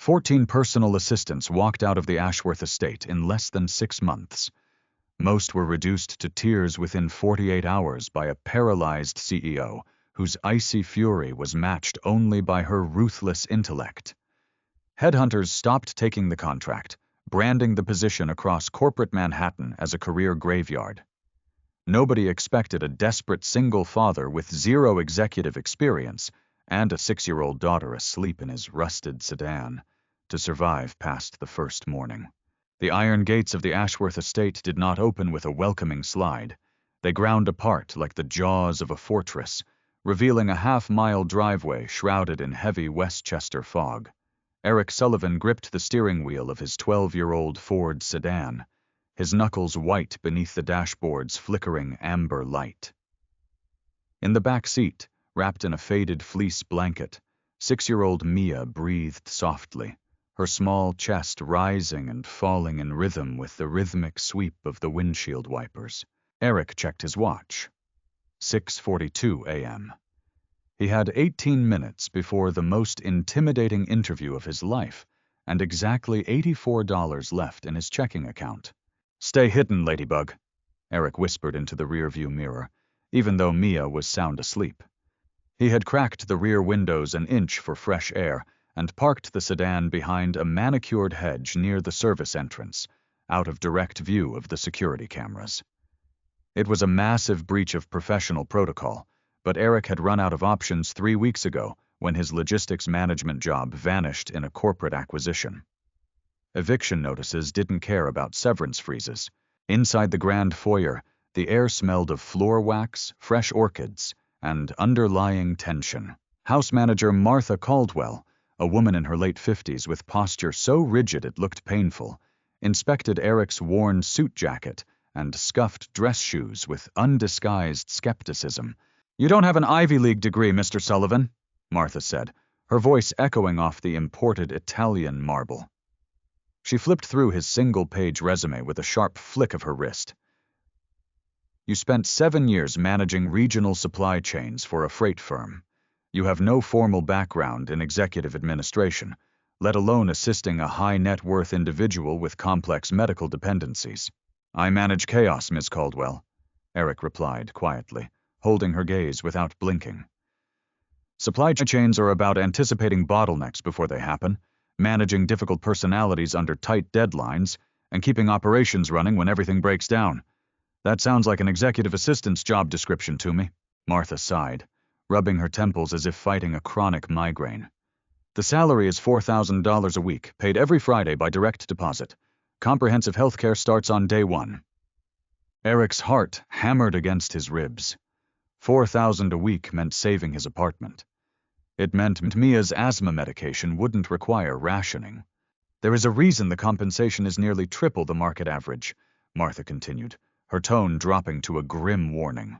14 personal assistants walked out of the Ashworth estate in less than 6 months. Most were reduced to tears within 48 hours by a paralyzed CEO whose icy fury was matched only by her ruthless intellect. Headhunters stopped taking the contract, branding the position across corporate Manhattan as a career graveyard. Nobody expected a desperate single father with 0 executive experience and a 6-year-old daughter asleep in his rusted sedan to survive past the first morning. The iron gates of the Ashworth estate did not open with a welcoming slide. They ground apart like the jaws of a fortress, revealing a half-mile driveway shrouded in heavy Westchester fog. Eric Sullivan gripped the steering wheel of his 12-year-old Ford sedan, his knuckles white beneath the dashboard's flickering amber light. In the back seat, wrapped in a faded fleece blanket, 6-year-old Mia breathed softly, her small chest rising and falling in rhythm with the rhythmic sweep of the windshield wipers. Eric checked his watch. 6:42 a.m. He had 18 minutes before the most intimidating interview of his life, and exactly $84 left in his checking account. "Stay hidden, Ladybug," Eric whispered into the rearview mirror, even though Mia was sound asleep. He had cracked the rear windows an inch for fresh air and parked the sedan behind a manicured hedge near the service entrance, out of direct view of the security cameras. It was a massive breach of professional protocol, but Eric had run out of options 3 weeks ago when his logistics management job vanished in a corporate acquisition. Eviction notices didn't care about severance freezes. Inside the grand foyer, the air smelled of floor wax, fresh orchids, and underlying tension. House manager Martha Caldwell, a woman in her late 50s with posture so rigid it looked painful, inspected Eric's worn suit jacket and scuffed dress shoes with undisguised skepticism. "You don't have an Ivy League degree, Mr. Sullivan," Martha said, her voice echoing off the imported Italian marble. She flipped through his single-page resume with a sharp flick of her wrist. "You spent 7 years managing regional supply chains for a freight firm. You have no formal background in executive administration, let alone assisting a high-net-worth individual with complex medical dependencies." "I manage chaos, Ms. Caldwell," Eric replied quietly, holding her gaze without blinking. "Supply chains are about anticipating bottlenecks before they happen, managing difficult personalities under tight deadlines, and keeping operations running when everything breaks down. That sounds like an executive assistant's job description to me," Martha sighed, rubbing her temples as if fighting a chronic migraine. "The salary is $4,000 a week, paid every Friday by direct deposit. Comprehensive health care starts on day 1. Eric's heart hammered against his ribs. $4,000 a week meant saving his apartment. It meant Mia's asthma medication wouldn't require rationing. "There is a reason the compensation is nearly triple the market average," Martha continued, her tone dropping to a grim warning.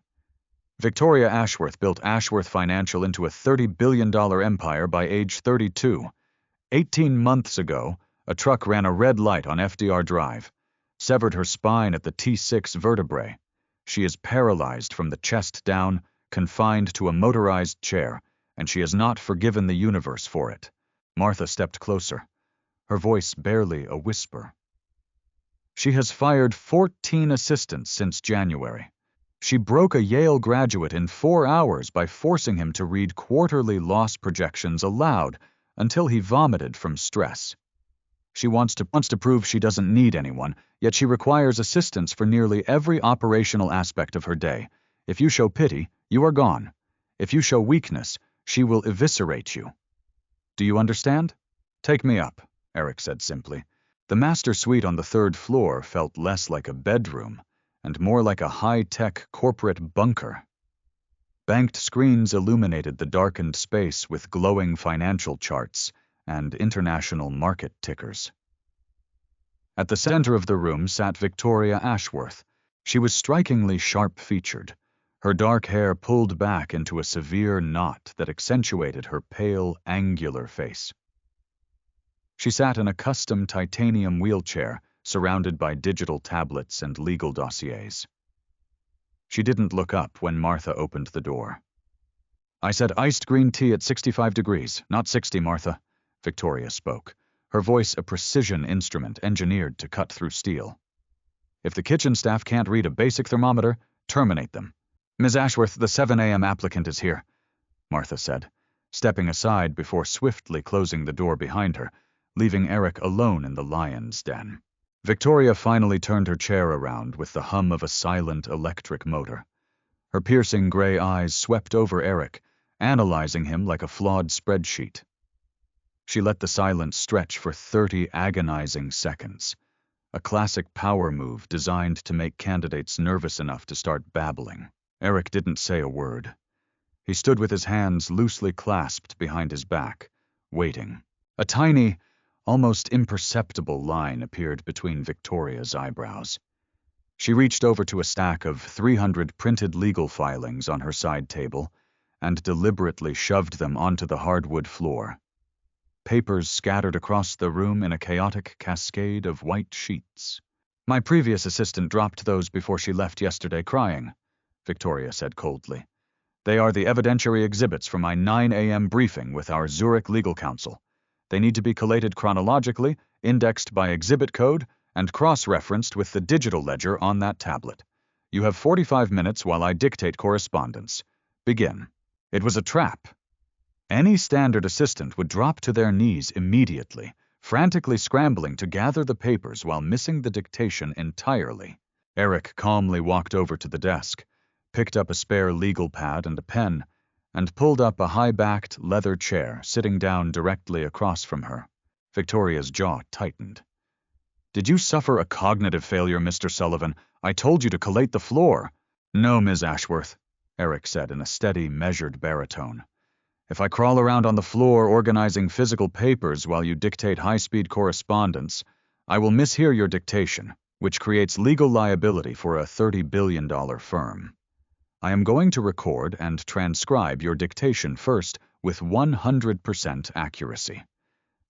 "Victoria Ashworth built Ashworth Financial into a $30 billion empire by age 32. 18 months ago, a truck ran a red light on FDR Drive, severed her spine at the T6 vertebrae. She is paralyzed from the chest down, confined to a motorized chair, and she has not forgiven the universe for it." Martha stepped closer, her voice barely a whisper. "She has fired 14 assistants since January. She broke a Yale graduate in 4 hours by forcing him to read quarterly loss projections aloud until he vomited from stress. She wants to prove she doesn't need anyone, yet she requires assistance for nearly every operational aspect of her day. If you show pity, you are gone. If you show weakness, she will eviscerate you. Do you understand?" "Take me up," Eric said simply. The master suite on the 3rd floor felt less like a bedroom and more like a high-tech corporate bunker. Banked screens illuminated the darkened space with glowing financial charts and international market tickers. At the center of the room sat Victoria Ashworth. She was strikingly sharp-featured, her dark hair pulled back into a severe knot that accentuated her pale, angular face. She sat in a custom titanium wheelchair, surrounded by digital tablets and legal dossiers. She didn't look up when Martha opened the door. "I said iced green tea at 65 degrees, not 60, Martha," Victoria spoke, her voice a precision instrument engineered to cut through steel. "If the kitchen staff can't read a basic thermometer, terminate them." "Ms. Ashworth, the 7 a.m. applicant is here," Martha said, stepping aside before swiftly closing the door behind her, leaving Eric alone in the lion's den. Victoria finally turned her chair around with the hum of a silent electric motor. Her piercing gray eyes swept over Eric, analyzing him like a flawed spreadsheet. She let the silence stretch for 30 agonizing seconds, a classic power move designed to make candidates nervous enough to start babbling. Eric didn't say a word. He stood with his hands loosely clasped behind his back, waiting. A tiny, almost imperceptible line appeared between Victoria's eyebrows. She reached over to a stack of 300 printed legal filings on her side table and deliberately shoved them onto the hardwood floor. Papers scattered across the room in a chaotic cascade of white sheets. "My previous assistant dropped those before she left yesterday crying," Victoria said coldly. "They are the evidentiary exhibits from my 9 a.m. briefing with our Zurich legal counsel. They need to be collated chronologically, indexed by exhibit code, and cross-referenced with the digital ledger on that tablet. You have 45 minutes while I dictate correspondence. Begin." It was a trap. Any standard assistant would drop to their knees immediately, frantically scrambling to gather the papers while missing the dictation entirely. Eric calmly walked over to the desk, picked up a spare legal pad and a pen, and pulled up a high-backed leather chair sitting down directly across from her. Victoria's jaw tightened. "Did you suffer a cognitive failure, Mr. Sullivan? I told you to collate the floor." "No, Ms. Ashworth," Eric said in a steady, measured baritone. "If I crawl around on the floor organizing physical papers while you dictate high-speed correspondence, I will mishear your dictation, which creates legal liability for a $30 billion firm. I am going to record and transcribe your dictation first with 100% accuracy.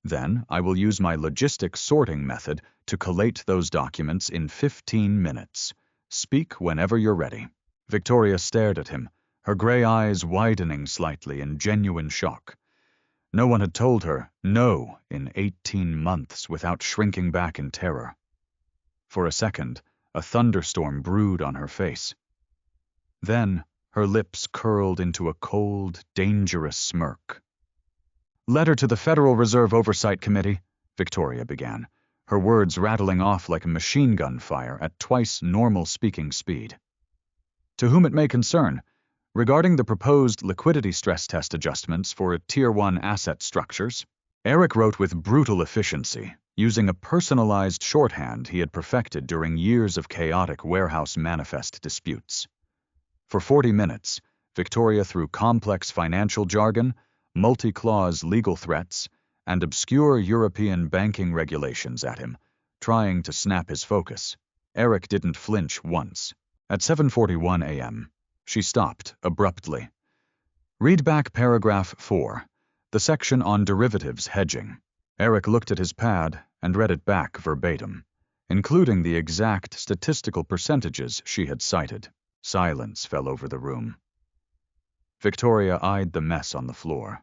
Then I will use my logistic sorting method to collate those documents in 15 minutes. Speak whenever you're ready." Victoria stared at him, her gray eyes widening slightly in genuine shock. No one had told her no in 18 months without shrinking back in terror. For a second, a thunderstorm brewed on her face. Then, her lips curled into a cold, dangerous smirk. "Letter to the Federal Reserve Oversight Committee," Victoria began, her words rattling off like a machine gun fire at twice normal speaking speed. "To whom it may concern, regarding the proposed liquidity stress test adjustments for Tier 1 asset structures." Eric wrote with brutal efficiency, using a personalized shorthand he had perfected during years of chaotic warehouse manifest disputes. For 40 minutes, Victoria threw complex financial jargon, multi-clause legal threats, and obscure European banking regulations at him, trying to snap his focus. Eric didn't flinch once. At 7:41 a.m., she stopped abruptly. "Read back paragraph 4, the section on derivatives hedging." Eric looked at his pad and read it back verbatim, including the exact statistical percentages she had cited. Silence fell over the room. Victoria eyed the mess on the floor.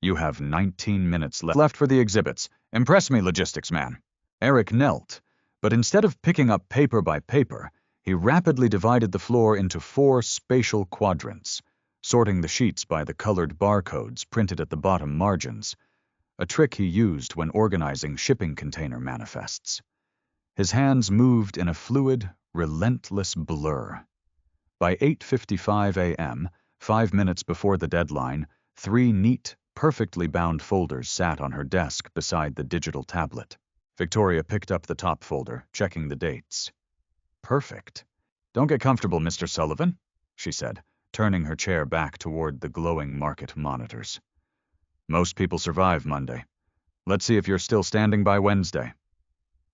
"You have 19 minutes left for the exhibits. Impress me, logistics man." Eric knelt, but instead of picking up paper by paper, he rapidly divided the floor into 4 spatial quadrants, sorting the sheets by the colored barcodes printed at the bottom margins, a trick he used when organizing shipping container manifests. His hands moved in a fluid, relentless blur. By 8:55 a.m., 5 minutes before the deadline, 3 neat, perfectly bound folders sat on her desk beside the digital tablet. Victoria picked up the top folder, checking the dates. "Perfect. Don't get comfortable, Mr. Sullivan," she said, turning her chair back toward the glowing market monitors. "Most people survive Monday. Let's see if you're still standing by Wednesday."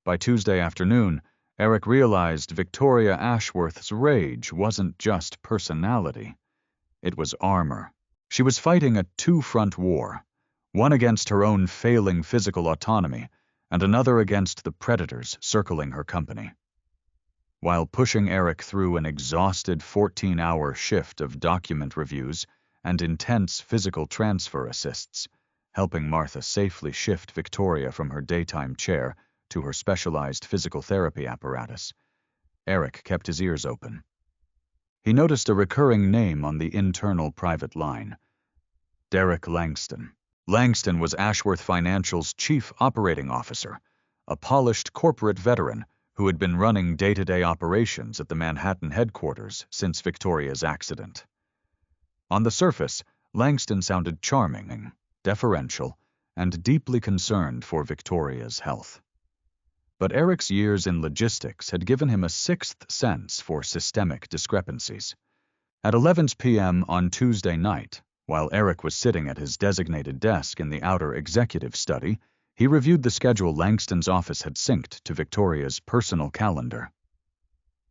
By Tuesday afternoon, Eric realized Victoria Ashworth's rage wasn't just personality. It was armor. She was fighting a two-front war, one against her own failing physical autonomy, and another against the predators circling her company. While pushing Eric through an exhausted 14-hour shift of document reviews and intense physical transfer assists, helping Martha safely shift Victoria from her daytime chair to her specialized physical therapy apparatus. Eric kept his ears open. He noticed a recurring name on the internal private line: Derek Langston. Langston was Ashworth Financial's chief operating officer, a polished corporate veteran who had been running day-to-day operations at the Manhattan headquarters since Victoria's accident. On the surface, Langston sounded charming, deferential, and deeply concerned for Victoria's health. But Eric's years in logistics had given him a sixth sense for systemic discrepancies. At 11 p.m. on Tuesday night, while Eric was sitting at his designated desk in the outer executive study, he reviewed the schedule Langston's office had synced to Victoria's personal calendar.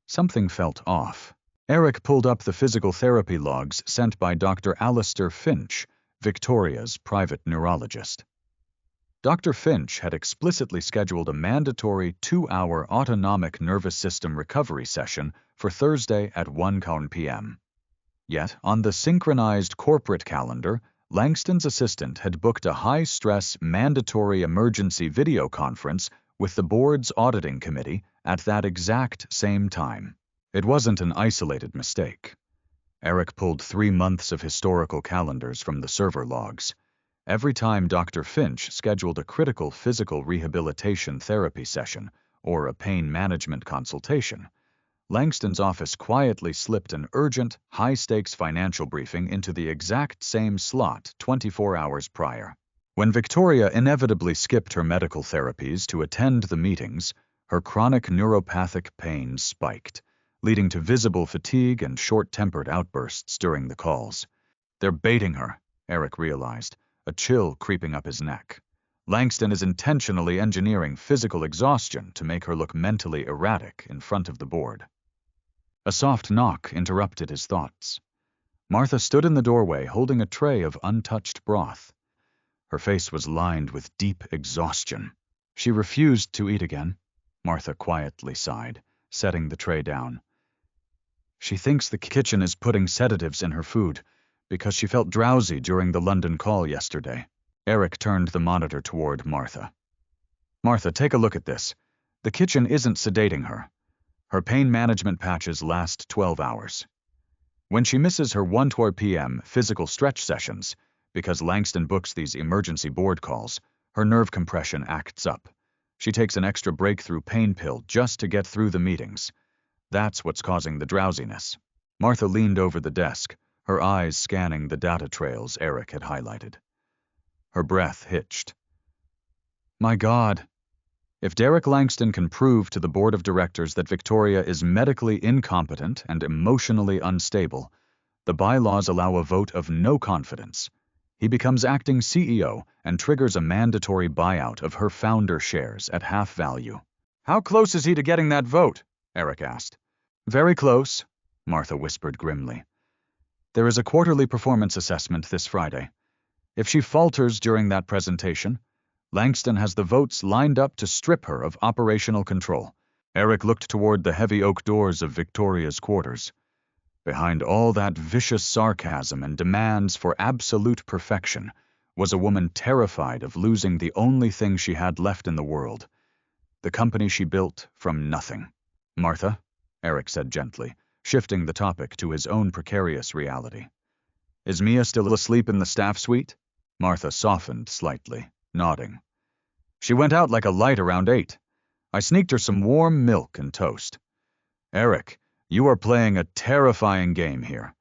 Something felt off. Eric pulled up the physical therapy logs sent by Dr. Alistair Finch, Victoria's private neurologist. Dr. Finch had explicitly scheduled a mandatory 2-hour autonomic nervous system recovery session for Thursday at 1 p.m. Yet, on the synchronized corporate calendar, Langston's assistant had booked a high-stress mandatory emergency video conference with the board's auditing committee at that exact same time. It wasn't an isolated mistake. Eric pulled 3 months of historical calendars from the server logs. Every time Dr. Finch scheduled a critical physical rehabilitation therapy session or a pain management consultation, Langston's office quietly slipped an urgent, high-stakes financial briefing into the exact same slot 24 hours prior. When Victoria inevitably skipped her medical therapies to attend the meetings, her chronic neuropathic pain spiked, leading to visible fatigue and short-tempered outbursts during the calls. They're baiting her, Eric realized, a chill creeping up his neck. Langston is intentionally engineering physical exhaustion to make her look mentally erratic in front of the board. A soft knock interrupted his thoughts. Martha stood in the doorway holding a tray of untouched broth. Her face was lined with deep exhaustion. She refused to eat again, Martha quietly sighed, setting the tray down. She thinks the kitchen is putting sedatives in her food because she felt drowsy during the London call yesterday. Eric turned the monitor toward Martha. Martha, take a look at this. The kitchen isn't sedating her. Her pain management patches last 12 hours. When she misses her 1 p.m. physical stretch sessions, because Langston books these emergency board calls, her nerve compression acts up. She takes an extra breakthrough pain pill just to get through the meetings. That's what's causing the drowsiness. Martha leaned over the desk, her eyes scanning the data trails Eric had highlighted. Her breath hitched. My God. If Derek Langston can prove to the board of directors that Victoria is medically incompetent and emotionally unstable, the bylaws allow a vote of no confidence. He becomes acting CEO and triggers a mandatory buyout of her founder shares at half value. How close is he to getting that vote? Eric asked. Very close, Martha whispered grimly. There is a quarterly performance assessment this Friday. If she falters during that presentation, Langston has the votes lined up to strip her of operational control. Eric looked toward the heavy oak doors of Victoria's quarters. Behind all that vicious sarcasm and demands for absolute perfection was a woman terrified of losing the only thing she had left in the world, the company she built from nothing. Martha, Eric said gently, shifting the topic to his own precarious reality. Is Mia still asleep in the staff suite? Martha softened slightly, nodding. She went out like a light around 8. I sneaked her some warm milk and toast. Eric, you are playing a terrifying game here.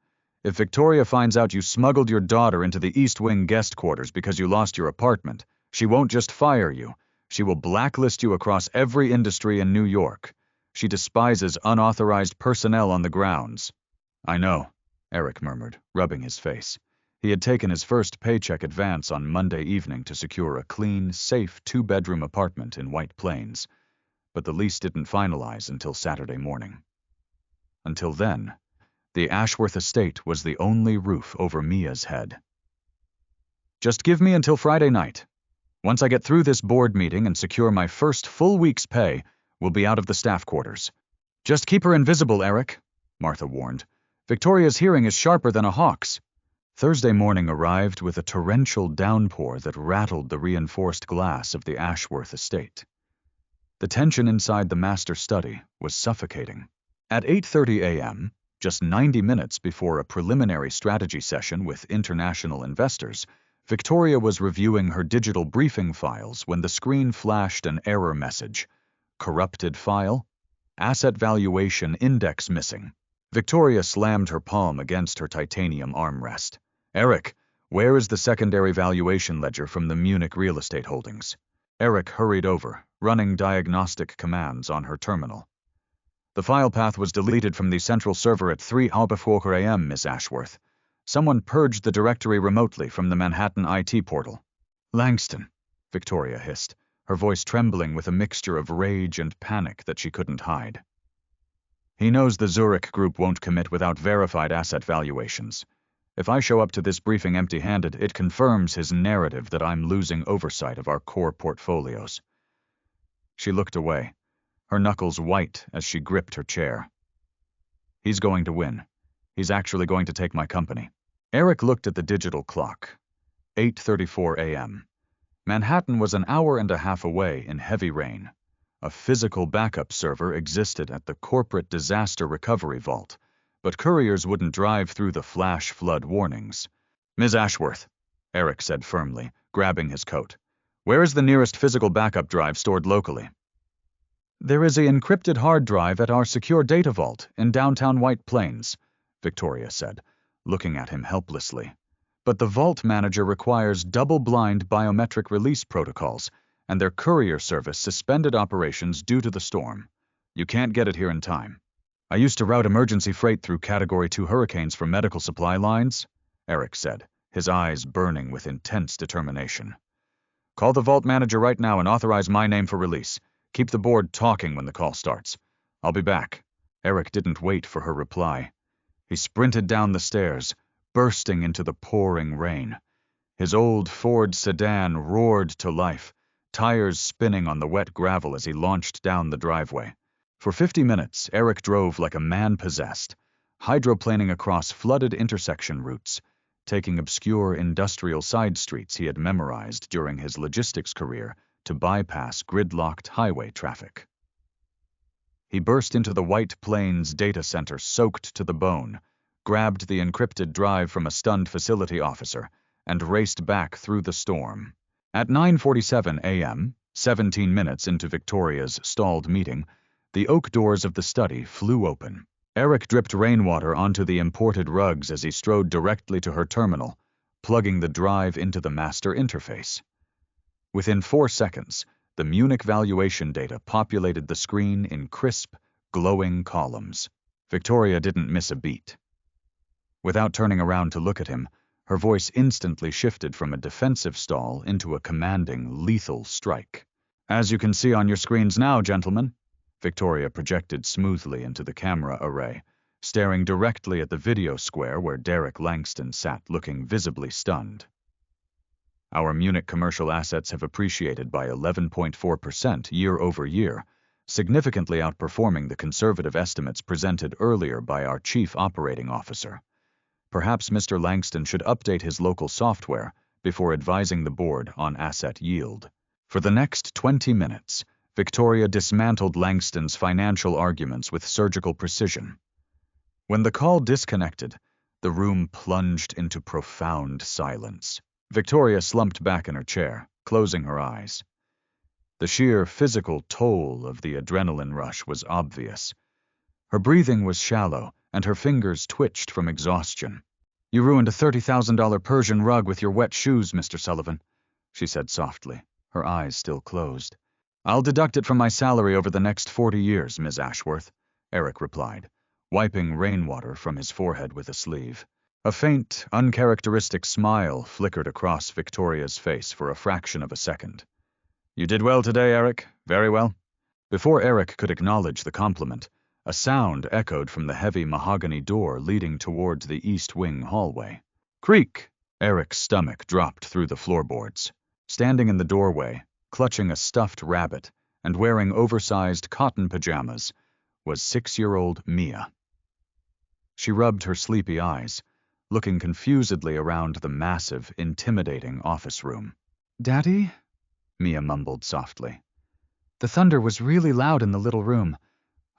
If Victoria finds out you smuggled your daughter into the East Wing guest quarters because you lost your apartment, she won't just fire you. She will blacklist you across every industry in New York. She despises unauthorized personnel on the grounds. I know, Eric murmured, rubbing his face. He had taken his first paycheck advance on Monday evening to secure a clean, safe 2-bedroom apartment in White Plains, but the lease didn't finalize until Saturday morning. Until then, the Ashworth estate was the only roof over Mia's head. Just give me until Friday night. Once I get through this board meeting and secure my first full week's pay, we'll be out of the staff quarters. Just keep her invisible, Eric, Martha warned. Victoria's hearing is sharper than a hawk's. Thursday morning arrived with a torrential downpour that rattled the reinforced glass of the Ashworth estate. The tension inside the master study was suffocating. At 8:30 a.m., just 90 minutes before a preliminary strategy session with international investors, Victoria was reviewing her digital briefing files when the screen flashed an error message. Corrupted file? Asset valuation index missing. Victoria slammed her palm against her titanium armrest. Eric, where is the secondary valuation ledger from the Munich real estate holdings? Eric hurried over, running diagnostic commands on her terminal. The file path was deleted from the central server at 3:04 a.m., Miss Ashworth. Someone purged the directory remotely from the Manhattan IT portal. Langston, Victoria hissed, her voice trembling with a mixture of rage and panic that she couldn't hide. He knows the Zurich group won't commit without verified asset valuations. If I show up to this briefing empty-handed, it confirms his narrative that I'm losing oversight of our core portfolios. She looked away, her knuckles white as she gripped her chair. He's going to win. He's actually going to take my company. Eric looked at the digital clock. 8:34 a.m. Manhattan was an hour and a half away in heavy rain. A physical backup server existed at the corporate disaster recovery vault, but couriers wouldn't drive through the flash flood warnings. Ms. Ashworth, Eric said firmly, grabbing his coat. Where is the nearest physical backup drive stored locally? There is an encrypted hard drive at our secure data vault in downtown White Plains, Victoria said, looking at him helplessly. But the vault manager requires double-blind biometric release protocols, and their courier service suspended operations due to the storm. You can't get it here in time. I used to route emergency freight through Category 2 hurricanes for medical supply lines, Eric said, his eyes burning with intense determination. Call the vault manager right now and authorize my name for release. Keep the board talking when the call starts. I'll be back. Eric didn't wait for her reply. He sprinted down the stairs, bursting into the pouring rain. His old Ford sedan roared to life, tires spinning on the wet gravel as he launched down the driveway. For 50 minutes, Eric drove like a man possessed, hydroplaning across flooded intersection routes, taking obscure industrial side streets he had memorized during his logistics career to bypass gridlocked highway traffic. He burst into the White Plains data center soaked to the bone, grabbed the encrypted drive from a stunned facility officer, and raced back through the storm. At 9:47 a.m., 17 minutes into Victoria's stalled meeting, the oak doors of the study flew open. Eric dripped rainwater onto the imported rugs as he strode directly to her terminal, plugging the drive into the master interface. Within 4 seconds, the Munich valuation data populated the screen in crisp, glowing columns. Victoria didn't miss a beat. Without turning around to look at him, her voice instantly shifted from a defensive stall into a commanding, lethal strike. As you can see on your screens now, gentlemen, Victoria projected smoothly into the camera array, staring directly at the video square where Derek Langston sat looking visibly stunned. Our Munich commercial assets have appreciated by 11.4% year over year, significantly outperforming the conservative estimates presented earlier by our chief operating officer. Perhaps Mr. Langston should update his local software before advising the board on asset yield. For the next 20 minutes, Victoria dismantled Langston's financial arguments with surgical precision. When the call disconnected, the room plunged into profound silence. Victoria slumped back in her chair, closing her eyes. The sheer physical toll of the adrenaline rush was obvious. Her breathing was shallow, and her fingers twitched from exhaustion. You ruined a $30,000 Persian rug with your wet shoes, Mr. Sullivan, she said softly, her eyes still closed. I'll deduct it from my salary over the next 40 years, Ms. Ashworth, Eric replied, wiping rainwater from his forehead with a sleeve. A faint, uncharacteristic smile flickered across Victoria's face for a fraction of a second. You did well today, Eric. Very well. Before Eric could acknowledge the compliment, a sound echoed from the heavy mahogany door leading towards the east wing hallway. Creak! Eric's stomach dropped through the floorboards. Standing in the doorway, clutching a stuffed rabbit and wearing oversized cotton pajamas, was 6-year-old Mia. She rubbed her sleepy eyes, looking confusedly around the massive, intimidating office room. "Daddy?" Mia mumbled softly. "The thunder was really loud in the little room.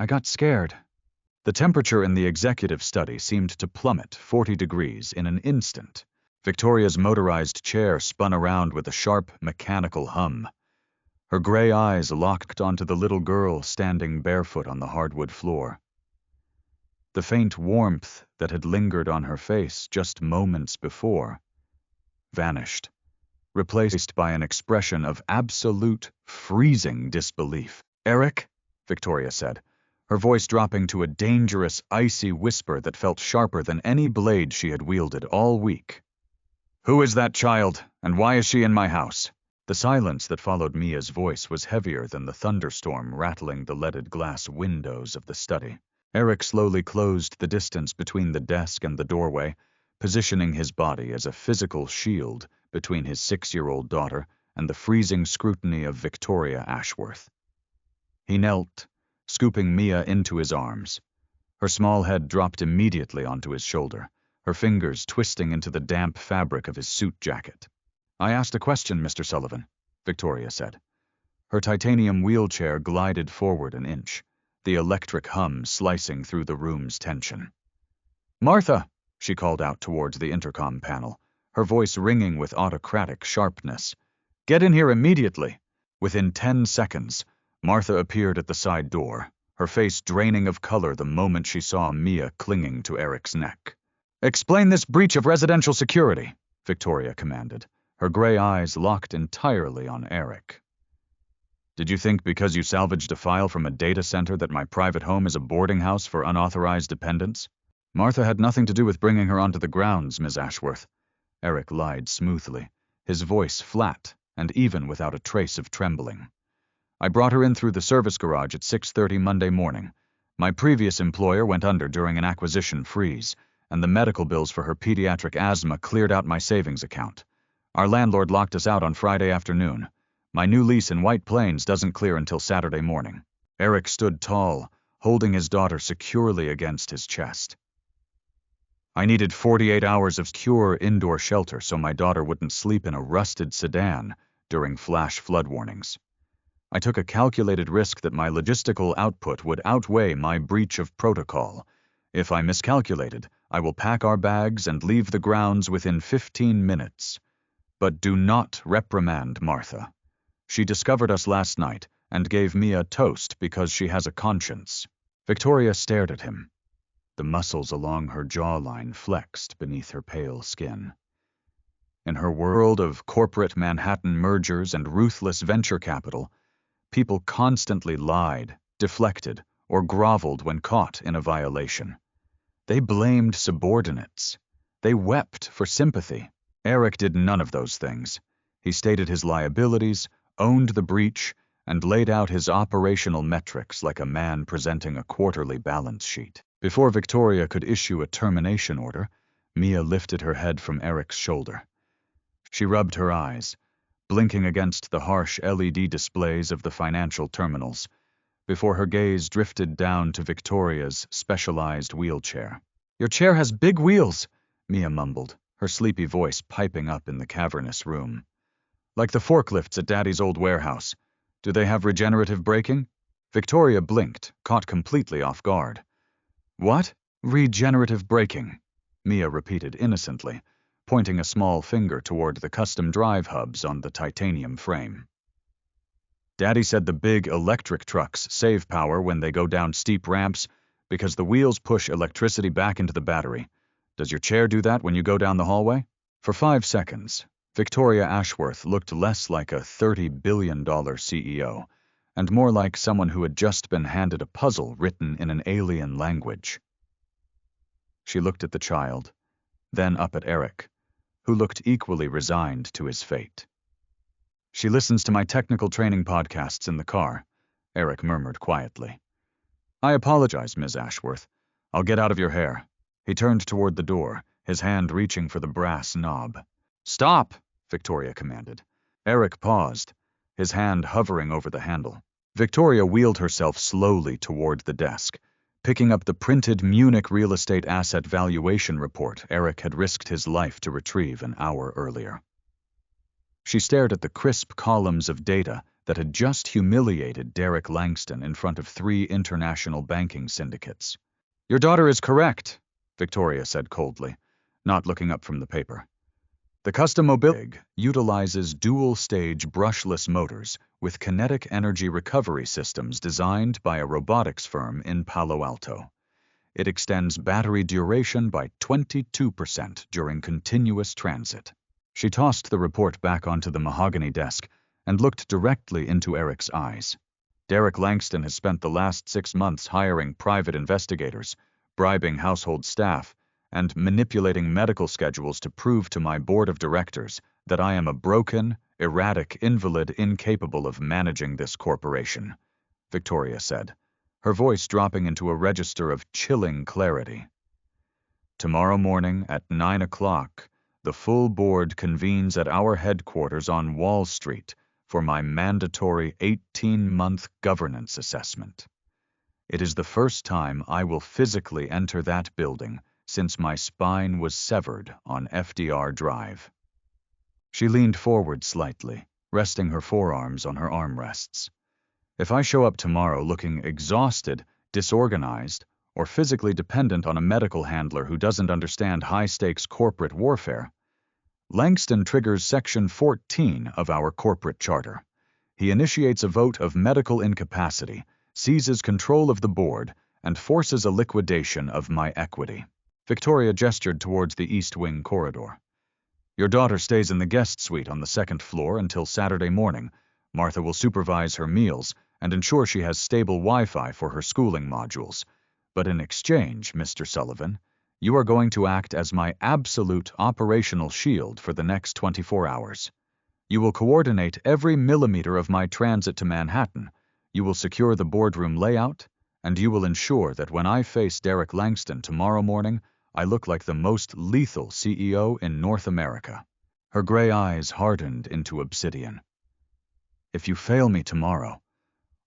I got scared." The temperature in the executive study seemed to plummet 40 degrees in an instant. Victoria's motorized chair spun around with a sharp, mechanical hum. Her gray eyes locked onto the little girl standing barefoot on the hardwood floor. The faint warmth that had lingered on her face just moments before vanished, replaced by an expression of absolute, freezing disbelief. "Eric?" Victoria said, her voice dropping to a dangerous, icy whisper that felt sharper than any blade she had wielded all week. "Who is that child, and why is she in my house?" The silence that followed Mia's voice was heavier than the thunderstorm rattling the leaded glass windows of the study. Eric slowly closed the distance between the desk and the doorway, positioning his body as a physical shield between his 6-year-old daughter and the freezing scrutiny of Victoria Ashworth. He knelt, scooping Mia into his arms. Her small head dropped immediately onto his shoulder, her fingers twisting into the damp fabric of his suit jacket. "I asked a question, Mr. Sullivan," Victoria said. Her titanium wheelchair glided forward an inch, the electric hum slicing through the room's tension. "Martha!" she called out towards the intercom panel, her voice ringing with autocratic sharpness. "Get in here immediately!" Within 10 seconds, Martha appeared at the side door, her face draining of color the moment she saw Mia clinging to Eric's neck. "Explain this breach of residential security," Victoria commanded, her gray eyes locked entirely on Eric. "Did you think because you salvaged a file from a data center that my private home is a boarding house for unauthorized dependents?" "Martha had nothing to do with bringing her onto the grounds, Ms. Ashworth," Eric lied smoothly, his voice flat and even without a trace of trembling. "I brought her in through the service garage at 6:30 Monday morning. My previous employer went under during an acquisition freeze, and the medical bills for her pediatric asthma cleared out my savings account. Our landlord locked us out on Friday afternoon. My new lease in White Plains doesn't clear until Saturday morning." Eric stood tall, holding his daughter securely against his chest. "I needed 48 hours of secure indoor shelter so my daughter wouldn't sleep in a rusted sedan during flash flood warnings. I took a calculated risk that my logistical output would outweigh my breach of protocol. If I miscalculated, I will pack our bags and leave the grounds within 15 minutes. But do not reprimand Martha. She discovered us last night and gave me a toast because she has a conscience." Victoria stared at him. The muscles along her jawline flexed beneath her pale skin. In her world of corporate Manhattan mergers and ruthless venture capital, people constantly lied, deflected, or groveled when caught in a violation. They blamed subordinates. They wept for sympathy. Eric did none of those things. He stated his liabilities, owned the breach, and laid out his operational metrics like a man presenting a quarterly balance sheet. Before Victoria could issue a termination order, Mia lifted her head from Eric's shoulder. She rubbed her eyes, blinking against the harsh LED displays of the financial terminals, before her gaze drifted down to Victoria's specialized wheelchair. "Your chair has big wheels," Mia mumbled, her sleepy voice piping up in the cavernous room. "Like the forklifts at Daddy's old warehouse. Do they have regenerative braking?" Victoria blinked, caught completely off guard. "What? Regenerative braking?" Mia repeated innocently, pointing a small finger toward the custom drive hubs on the titanium frame. "Daddy said the big electric trucks save power when they go down steep ramps because the wheels push electricity back into the battery. Does your chair do that when you go down the hallway?" For 5 seconds, Victoria Ashworth looked less like a $30 billion CEO and more like someone who had just been handed a puzzle written in an alien language. She looked at the child, then up at Eric, who looked equally resigned to his fate. "She listens to my technical training podcasts in the car," Eric murmured quietly. "I apologize, Ms. Ashworth. I'll get out of your hair." He turned toward the door, his hand reaching for the brass knob. "Stop!" Victoria commanded. Eric paused, his hand hovering over the handle. Victoria wheeled herself slowly toward the desk, picking up the printed Munich real estate asset valuation report Eric had risked his life to retrieve an hour earlier. She stared at the crisp columns of data that had just humiliated Derek Langston in front of 3 international banking syndicates. "Your daughter is correct," Victoria said coldly, not looking up from the paper. "The custom mobility utilizes dual-stage brushless motors with kinetic energy recovery systems designed by a robotics firm in Palo Alto. It extends battery duration by 22% during continuous transit." She tossed the report back onto the mahogany desk and looked directly into Eric's eyes. "Derek Langston has spent the last 6 months hiring private investigators, bribing household staff, and manipulating medical schedules to prove to my board of directors that I am a broken, erratic invalid incapable of managing this corporation," Victoria said, her voice dropping into a register of chilling clarity. "Tomorrow morning at 9 o'clock, the full board convenes at our headquarters on Wall Street for my mandatory 18-month governance assessment. It is the first time I will physically enter that building since my spine was severed on FDR Drive." She leaned forward slightly, resting her forearms on her armrests. "If I show up tomorrow looking exhausted, disorganized, or physically dependent on a medical handler who doesn't understand high-stakes corporate warfare, Langston triggers Section 14 of our corporate charter. He initiates a vote of medical incapacity, seizes control of the board, and forces a liquidation of my equity." Victoria gestured towards the East Wing corridor. "Your daughter stays in the guest suite on the 2nd floor until Saturday morning. Martha will supervise her meals and ensure she has stable Wi-Fi for her schooling modules. But in exchange, Mr. Sullivan, you are going to act as my absolute operational shield for the next 24 hours. You will coordinate every millimeter of my transit to Manhattan, you will secure the boardroom layout, and you will ensure that when I face Derek Langston tomorrow morning, I look like the most lethal CEO in North America." Her gray eyes hardened into obsidian. "If you fail me tomorrow,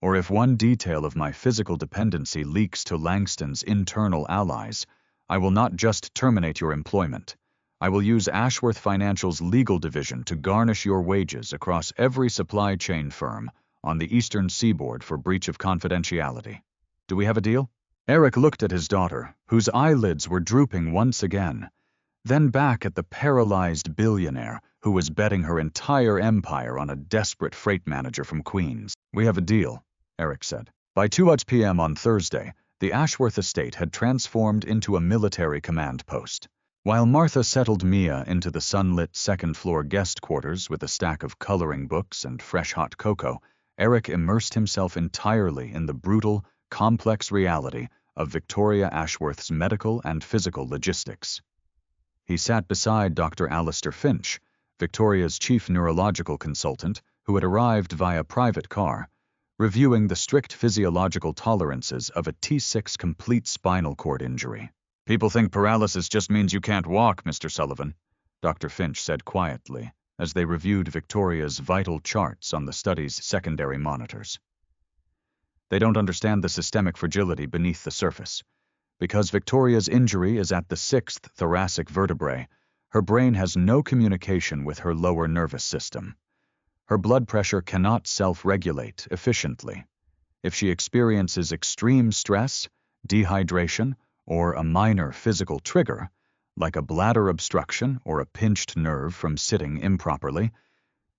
or if one detail of my physical dependency leaks to Langston's internal allies, I will not just terminate your employment. I will use Ashworth Financial's legal division to garnish your wages across every supply chain firm on the Eastern Seaboard for breach of confidentiality. Do we have a deal?" Eric looked at his daughter, whose eyelids were drooping once again, then back at the paralyzed billionaire who was betting her entire empire on a desperate freight manager from Queens. "We have a deal," Eric said. By 2 p.m. on Thursday, the Ashworth estate had transformed into a military command post. While Martha settled Mia into the sunlit 2nd-floor guest quarters with a stack of coloring books and fresh hot cocoa, Eric immersed himself entirely in the brutal, complex reality of Victoria Ashworth's medical and physical logistics. He sat beside Dr. Alistair Finch, Victoria's chief neurological consultant, who had arrived via private car, reviewing the strict physiological tolerances of a T6 complete spinal cord injury. "People think paralysis just means you can't walk, Mr. Sullivan," Dr. Finch said quietly as they reviewed Victoria's vital charts on the study's secondary monitors. "They don't understand the systemic fragility beneath the surface. Because Victoria's injury is at the 6th thoracic vertebrae, her brain has no communication with her lower nervous system. Her blood pressure cannot self-regulate efficiently. If she experiences extreme stress, dehydration, or a minor physical trigger, like a bladder obstruction or a pinched nerve from sitting improperly,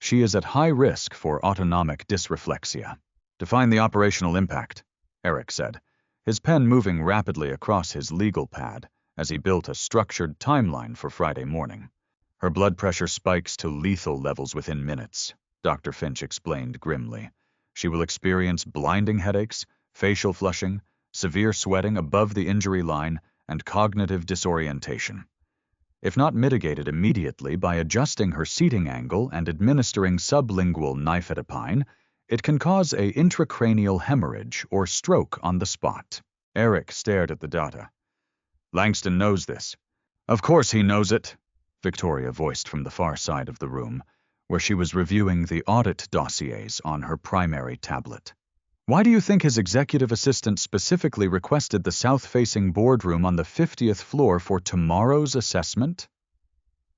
she is at high risk for autonomic dysreflexia." "Define the operational impact," Eric said, his pen moving rapidly across his legal pad as he built a structured timeline for Friday morning. "Her blood pressure spikes to lethal levels within minutes," Dr. Finch explained grimly. "She will experience blinding headaches, facial flushing, severe sweating above the injury line, and cognitive disorientation. If not mitigated immediately by adjusting her seating angle and administering sublingual nifedipine, it can cause a intracranial hemorrhage or stroke on the spot." Eric stared at the data. "Langston knows this." "Of course he knows it," Victoria voiced from the far side of the room, where she was reviewing the audit dossiers on her primary tablet. Why do you think his executive assistant specifically requested the south-facing boardroom on the 50th floor for tomorrow's assessment?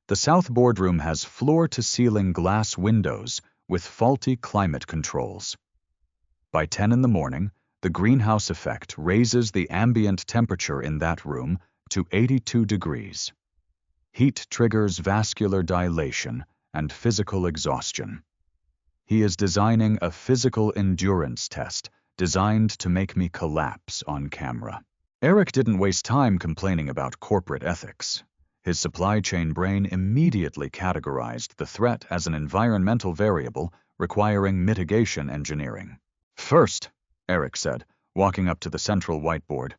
The south boardroom has floor-to-ceiling glass windows with faulty climate controls. By 10 in the morning, the greenhouse effect raises the ambient temperature in that room to 82 degrees. Heat triggers vascular dilation and physical exhaustion. He is designing a physical endurance test designed to make me collapse on camera. Eric didn't waste time complaining about corporate ethics. His supply chain brain immediately categorized the threat as an environmental variable requiring mitigation engineering. First, Eric said, walking up to the central whiteboard,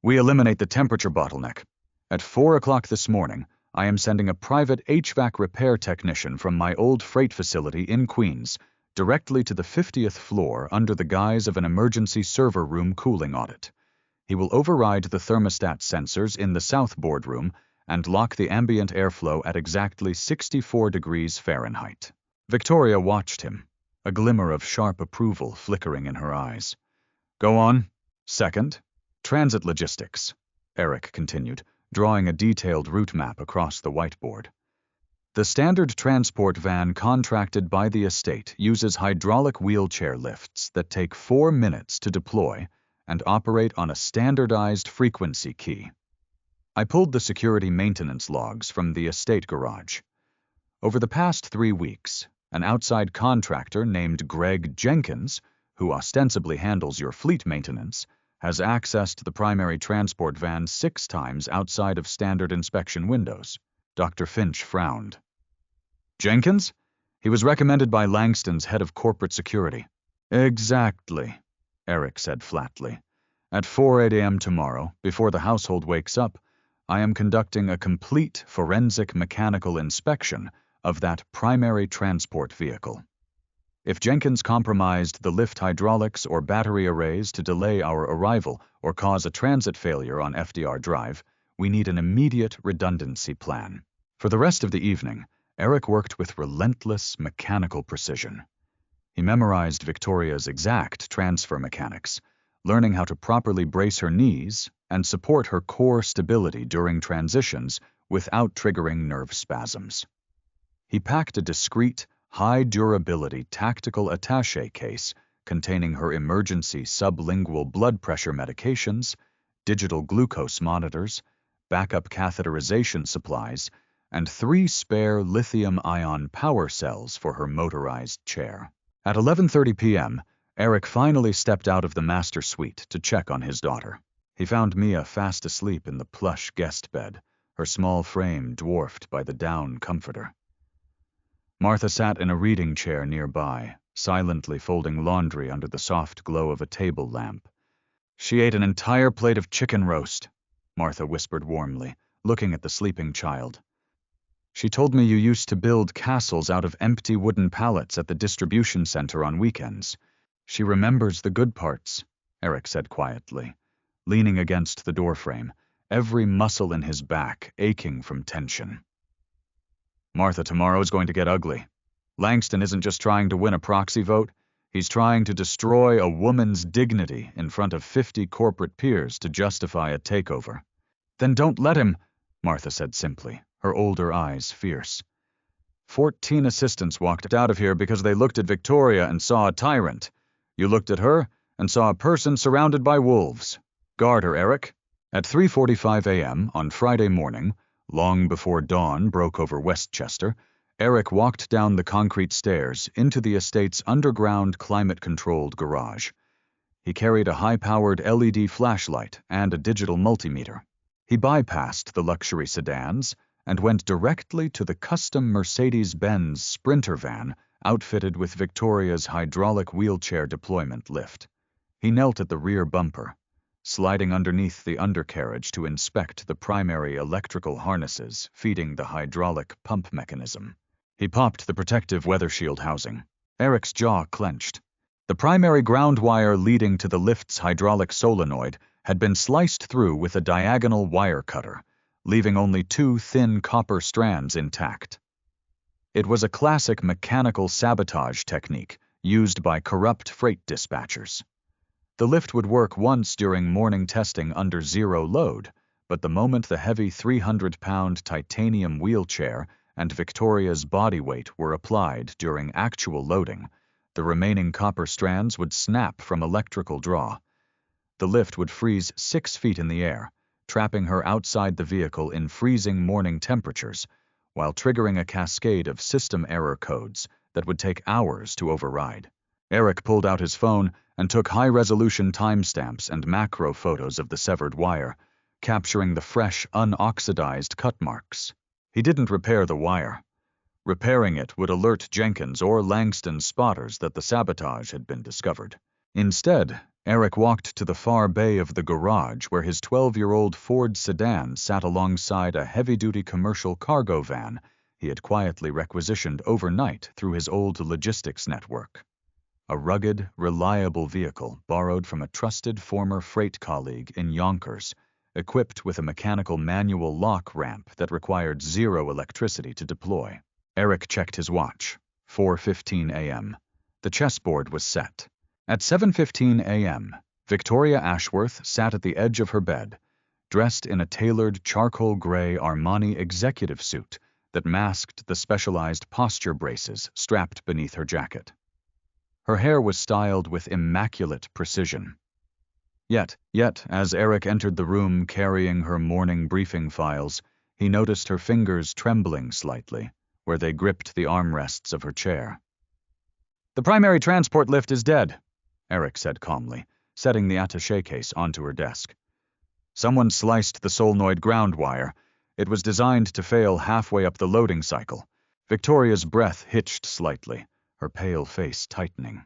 we eliminate the temperature bottleneck. At 4 o'clock this morning, I am sending a private HVAC repair technician from my old freight facility in Queens directly to the 50th floor under the guise of an emergency server room cooling audit. He will override the thermostat sensors in the south boardroom and lock the ambient airflow at exactly 64 degrees Fahrenheit. Victoria watched him, a glimmer of sharp approval flickering in her eyes. Go on. Second, transit logistics, Eric continued, drawing a detailed route map across the whiteboard. The standard transport van contracted by the estate uses hydraulic wheelchair lifts that take 4 minutes to deploy and operate on a standardized frequency key. I pulled the security maintenance logs from the estate garage. Over the past 3 weeks, an outside contractor named Greg Jenkins, who ostensibly handles your fleet maintenance, has accessed the primary transport van 6 times outside of standard inspection windows. Dr. Finch frowned. Jenkins? He was recommended by Langston's head of corporate security. Exactly, Eric said flatly. At 4 a.m. tomorrow, before the household wakes up, I am conducting a complete forensic mechanical inspection of that primary transport vehicle. If Jenkins compromised the lift hydraulics or battery arrays to delay our arrival or cause a transit failure on FDR Drive, we need an immediate redundancy plan. For the rest of the evening, Eric worked with relentless mechanical precision. He memorized Victoria's exact transfer mechanics, learning how to properly brace her knees and support her core stability during transitions without triggering nerve spasms. He packed a discreet, high-durability tactical attaché case containing her emergency sublingual blood pressure medications, digital glucose monitors, backup catheterization supplies, and 3 spare lithium-ion power cells for her motorized chair. At 11:30 p.m., Eric finally stepped out of the master suite to check on his daughter. He found Mia fast asleep in the plush guest bed, her small frame dwarfed by the down comforter. Martha sat in a reading chair nearby, silently folding laundry under the soft glow of a table lamp. She ate an entire plate of chicken roast, Martha whispered warmly, looking at the sleeping child. She told me you used to build castles out of empty wooden pallets at the distribution center on weekends. She remembers the good parts, Eric said quietly, leaning against the doorframe, every muscle in his back aching from tension. Martha, tomorrow's going to get ugly. Langston isn't just trying to win a proxy vote, he's trying to destroy a woman's dignity in front of 50 corporate peers to justify a takeover. Then don't let him, Martha said simply, her older eyes fierce. 14 assistants walked out of here because they looked at Victoria and saw a tyrant. You looked at her and saw a person surrounded by wolves. Guard her, Eric. At 3:45 a.m. on Friday morning, long before dawn broke over Westchester, Eric walked down the concrete stairs into the estate's underground climate-controlled garage. He carried a high-powered LED flashlight and a digital multimeter. He bypassed the luxury sedans and went directly to the custom Mercedes-Benz Sprinter van outfitted with Victoria's hydraulic wheelchair deployment lift. He knelt at the rear bumper, sliding underneath the undercarriage to inspect the primary electrical harnesses feeding the hydraulic pump mechanism. He popped the protective weather shield housing. Eric's jaw clenched. The primary ground wire leading to the lift's hydraulic solenoid had been sliced through with a diagonal wire cutter, leaving only 2 thin copper strands intact. It was a classic mechanical sabotage technique used by corrupt freight dispatchers. The lift would work once during morning testing under zero load, but the moment the heavy 300-pound titanium wheelchair and Victoria's body weight were applied during actual loading, the remaining copper strands would snap from electrical draw. The lift would freeze 6 feet in the air, trapping her outside the vehicle in freezing morning temperatures, while triggering a cascade of system error codes that would take hours to override. Eric pulled out his phone and took high-resolution timestamps and macro photos of the severed wire, capturing the fresh, unoxidized cut marks. He didn't repair the wire. Repairing it would alert Jenkins or Langston's spotters that the sabotage had been discovered. Instead, Eric walked to the far bay of the garage where his 12-year-old Ford sedan sat alongside a heavy-duty commercial cargo van he had quietly requisitioned overnight through his old logistics network. A rugged, reliable vehicle borrowed from a trusted former freight colleague in Yonkers, equipped with a mechanical manual lock ramp that required zero electricity to deploy. Eric checked his watch. 4:15 a.m. The chessboard was set. At 7:15 a.m., Victoria Ashworth sat at the edge of her bed, dressed in a tailored charcoal gray Armani executive suit that masked the specialized posture braces strapped beneath her jacket. Her hair was styled with immaculate precision. Yet, as Eric entered the room carrying her morning briefing files, he noticed her fingers trembling slightly where they gripped the armrests of her chair. "The primary transport lift is dead," Eric said calmly, setting the attaché case onto her desk. "Someone sliced the solenoid ground wire. It was designed to fail halfway up the loading cycle." Victoria's breath hitched slightly, her pale face tightening.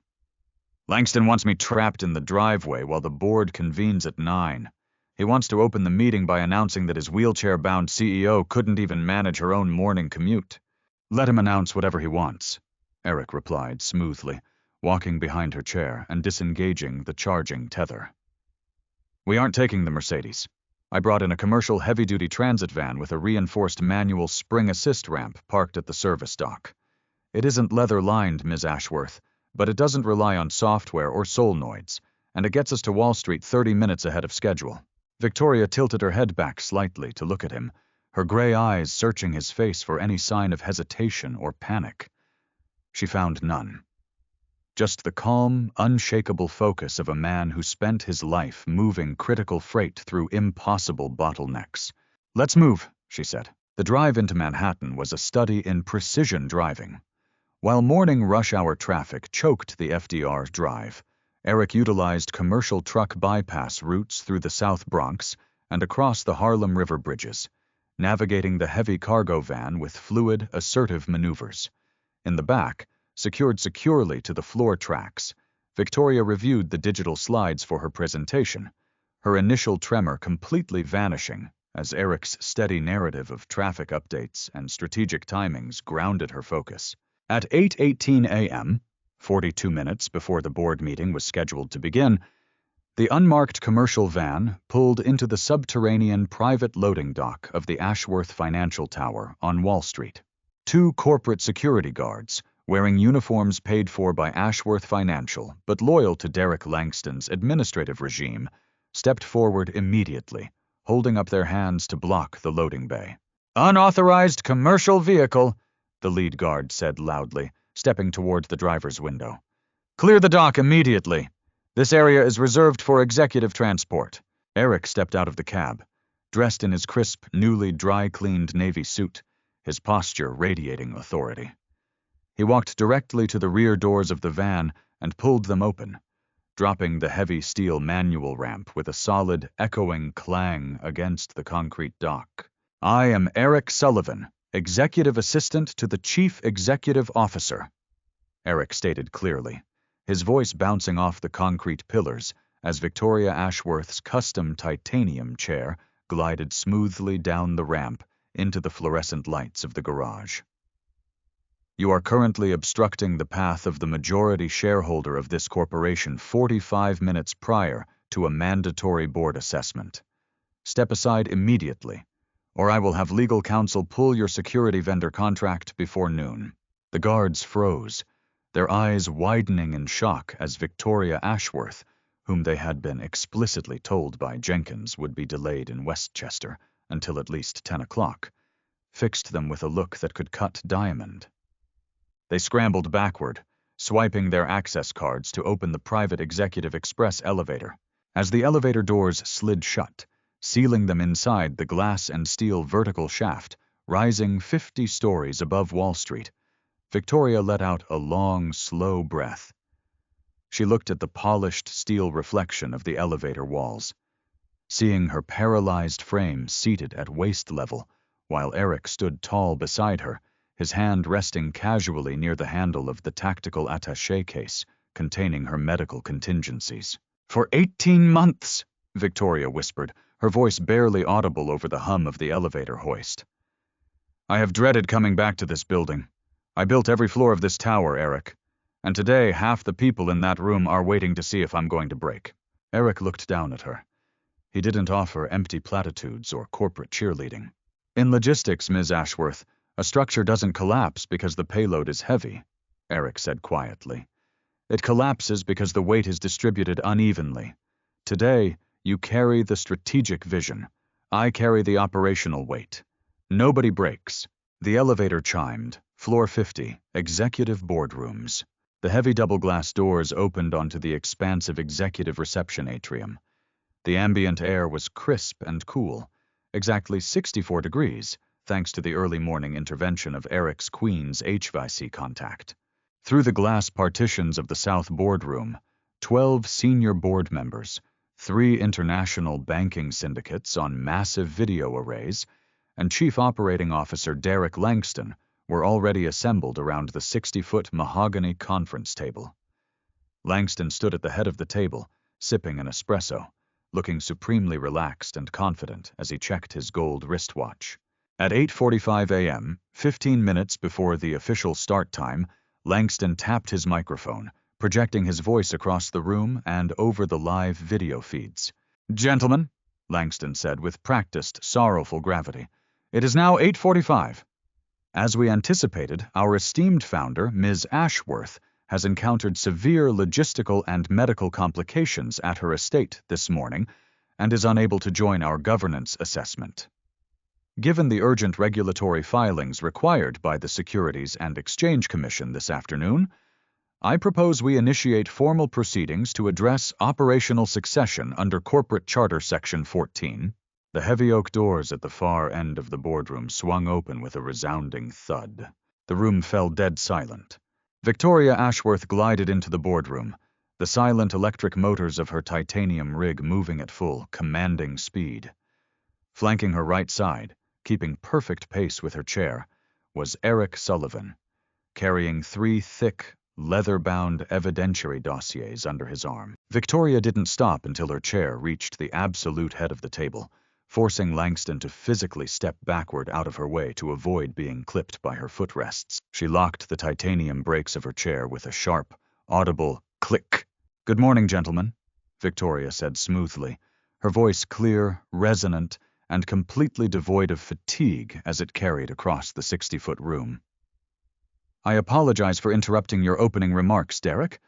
"Langston wants me trapped in the driveway while the board convenes at 9. He wants to open the meeting by announcing that his wheelchair-bound CEO couldn't even manage her own morning commute." "Let him announce whatever he wants," Eric replied smoothly, walking behind her chair and disengaging the charging tether. "We aren't taking the Mercedes. I brought in a commercial heavy-duty transit van with a reinforced manual spring assist ramp parked at the service dock. It isn't leather-lined, Ms. Ashworth, but it doesn't rely on software or solenoids, and it gets us to Wall Street 30 minutes ahead of schedule." Victoria tilted her head back slightly to look at him, her gray eyes searching his face for any sign of hesitation or panic. She found none. Just the calm, unshakable focus of a man who spent his life moving critical freight through impossible bottlenecks. "Let's move," she said. The drive into Manhattan was a study in precision driving. While morning rush-hour traffic choked the FDR drive, Eric utilized commercial truck bypass routes through the South Bronx and across the Harlem River bridges, navigating the heavy cargo van with fluid, assertive maneuvers. In the back, secured securely to the floor tracks, Victoria reviewed the digital slides for her presentation, her initial tremor completely vanishing as Eric's steady narrative of traffic updates and strategic timings grounded her focus. At 8:18 a.m., 42 minutes before the board meeting was scheduled to begin, the unmarked commercial van pulled into the subterranean private loading dock of the Ashworth Financial Tower on Wall Street. 2 corporate security guards, wearing uniforms paid for by Ashworth Financial but loyal to Derek Langston's administrative regime, stepped forward immediately, holding up their hands to block the loading bay. "Unauthorized commercial vehicle," the lead guard said loudly, stepping toward the driver's window. "Clear the dock immediately. This area is reserved for executive transport." Eric stepped out of the cab, dressed in his crisp, newly dry-cleaned navy suit, his posture radiating authority. He walked directly to the rear doors of the van and pulled them open, dropping the heavy steel manual ramp with a solid, echoing clang against the concrete dock. "I am Eric Sullivan, Executive Assistant to the Chief Executive Officer," Eric stated clearly, his voice bouncing off the concrete pillars as Victoria Ashworth's custom titanium chair glided smoothly down the ramp into the fluorescent lights of the garage. "You are currently obstructing the path of the majority shareholder of this corporation 45 minutes prior to a mandatory board assessment. Step aside immediately, or I will have legal counsel pull your security vendor contract before noon." The guards froze, their eyes widening in shock as Victoria Ashworth, whom they had been explicitly told by Jenkins would be delayed in Westchester until at least 10 o'clock, fixed them with a look that could cut diamond. They scrambled backward, swiping their access cards to open the private executive express elevator. As the elevator doors slid shut, sealing them inside the glass and steel vertical shaft, rising 50 stories above Wall Street, Victoria let out a long, slow breath. She looked at the polished steel reflection of the elevator walls, seeing her paralyzed frame seated at waist level, while Eric stood tall beside her, his hand resting casually near the handle of the tactical attaché case containing her medical contingencies. "For 18 months," Victoria whispered, her voice barely audible over the hum of the elevator hoist. "I have dreaded coming back to this building. I built every floor of this tower, Eric. And today, half the people in that room are waiting to see if I'm going to break." Eric looked down at her. He didn't offer empty platitudes or corporate cheerleading. "In logistics, Ms. Ashworth, a structure doesn't collapse because the payload is heavy," Eric said quietly. "It collapses because the weight is distributed unevenly. Today, you carry the strategic vision. I carry the operational weight. Nobody breaks." The elevator chimed. Floor 50, executive boardrooms. The heavy double-glass doors opened onto the expansive executive reception atrium. The ambient air was crisp and cool, exactly 64 degrees, thanks to the early morning intervention of Eric's Queen's HVAC contact. Through the glass partitions of the South Boardroom, 12 senior board members, 3 international banking syndicates on massive video arrays, and Chief Operating Officer Derek Langston were already assembled around the 60-foot mahogany conference table. Langston stood at the head of the table, sipping an espresso, looking supremely relaxed and confident as he checked his gold wristwatch. At 8:45 a.m., 15 minutes before the official start time, Langston tapped his microphone, projecting his voice across the room and over the live video feeds. "Gentlemen," Langston said with practiced, sorrowful gravity, "it is now 8:45. As we anticipated, our esteemed founder, Ms. Ashworth, has encountered severe logistical and medical complications at her estate this morning and is unable to join our governance assessment. Given the urgent regulatory filings required by the Securities and Exchange Commission this afternoon, I propose we initiate formal proceedings to address operational succession under Corporate Charter Section 14. The heavy oak doors at the far end of the boardroom swung open with a resounding thud. The room fell dead silent. Victoria Ashworth glided into the boardroom, the silent electric motors of her titanium rig moving at full, commanding speed. Flanking her right side, keeping perfect pace with her chair, was Eric Sullivan, carrying 3 thick, leather-bound evidentiary dossiers under his arm. Victoria didn't stop until her chair reached the absolute head of the table, forcing Langston to physically step backward out of her way to avoid being clipped by her footrests. She locked the titanium brakes of her chair with a sharp, audible click. "Good morning, gentlemen," Victoria said smoothly, her voice clear, resonant, and completely devoid of fatigue as it carried across the 60-foot room. "I apologize for interrupting your opening remarks, Derek,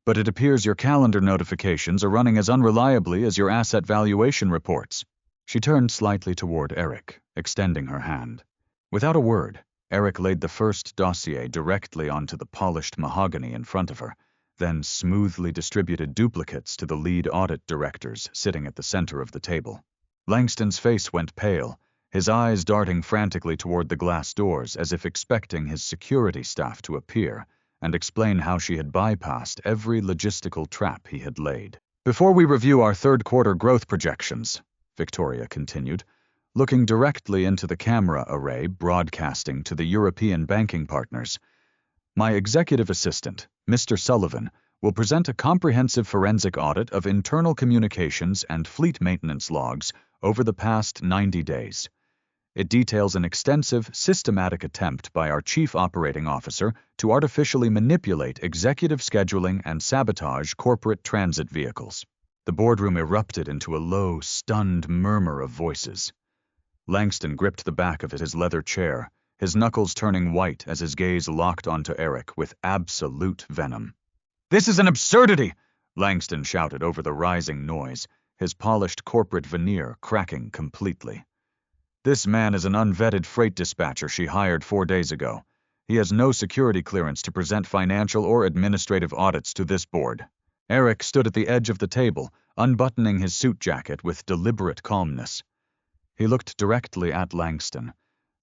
but it appears your calendar notifications are running as unreliably as your asset valuation reports." She turned slightly toward Eric, extending her hand. Without a word, Eric laid the first dossier directly onto the polished mahogany in front of her, then smoothly distributed duplicates to the lead audit directors sitting at the center of the table. Langston's face went pale, his eyes darting frantically toward the glass doors as if expecting his security staff to appear and explain how she had bypassed every logistical trap he had laid. "Before we review our third-quarter growth projections," Victoria continued, looking directly into the camera array broadcasting to the European banking partners, "my executive assistant, Mr. Sullivan, will present a comprehensive forensic audit of internal communications and fleet maintenance logs over the past 90 days. It details an extensive, systematic attempt by our Chief Operating Officer to artificially manipulate executive scheduling and sabotage corporate transit vehicles." The boardroom erupted into a low, stunned murmur of voices. Langston gripped the back of his leather chair, his knuckles turning white as his gaze locked onto Eric with absolute venom. "This is an absurdity!" Langston shouted over the rising noise, his polished corporate veneer cracking completely. "This man is an unvetted freight dispatcher she hired 4 days ago. He has no security clearance to present financial or administrative audits to this board." Eric stood at the edge of the table, unbuttoning his suit jacket with deliberate calmness. He looked directly at Langston,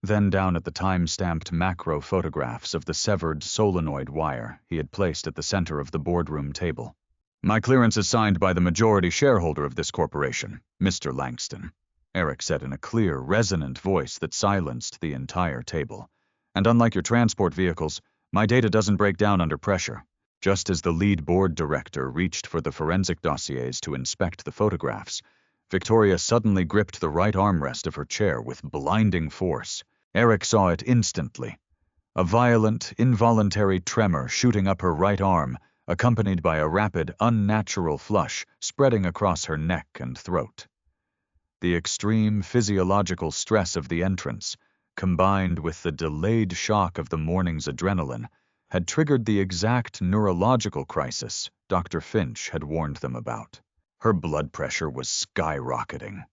then down at the time-stamped macro photographs of the severed solenoid wire he had placed at the center of the boardroom table. "My clearance is signed by the majority shareholder of this corporation, Mr. Langston," Eric said in a clear, resonant voice that silenced the entire table. "And unlike your transport vehicles, my data doesn't break down under pressure." Just as the lead board director reached for the forensic dossiers to inspect the photographs, Victoria suddenly gripped the right armrest of her chair with blinding force. Eric saw it instantly. A violent, involuntary tremor shooting up her right arm, accompanied by a rapid, unnatural flush spreading across her neck and throat. The extreme physiological stress of the entrance, combined with the delayed shock of the morning's adrenaline, had triggered the exact neurological crisis Dr. Finch had warned them about. Her blood pressure was skyrocketing.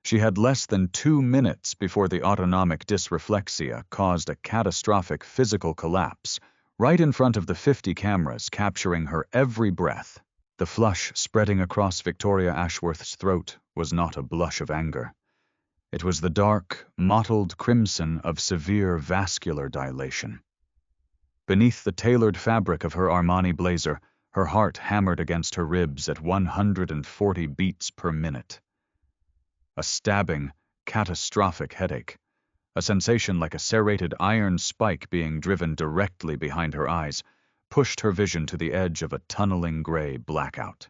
She had less than 2 minutes before the autonomic dysreflexia caused a catastrophic physical collapse, right in front of the 50 cameras capturing her every breath. The flush spreading across Victoria Ashworth's throat was not a blush of anger. It was the dark, mottled crimson of severe vascular dilation. Beneath the tailored fabric of her Armani blazer, her heart hammered against her ribs at 140 beats per minute. A stabbing, catastrophic headache, a sensation like a serrated iron spike being driven directly behind her eyes, pushed her vision to the edge of a tunneling gray blackout.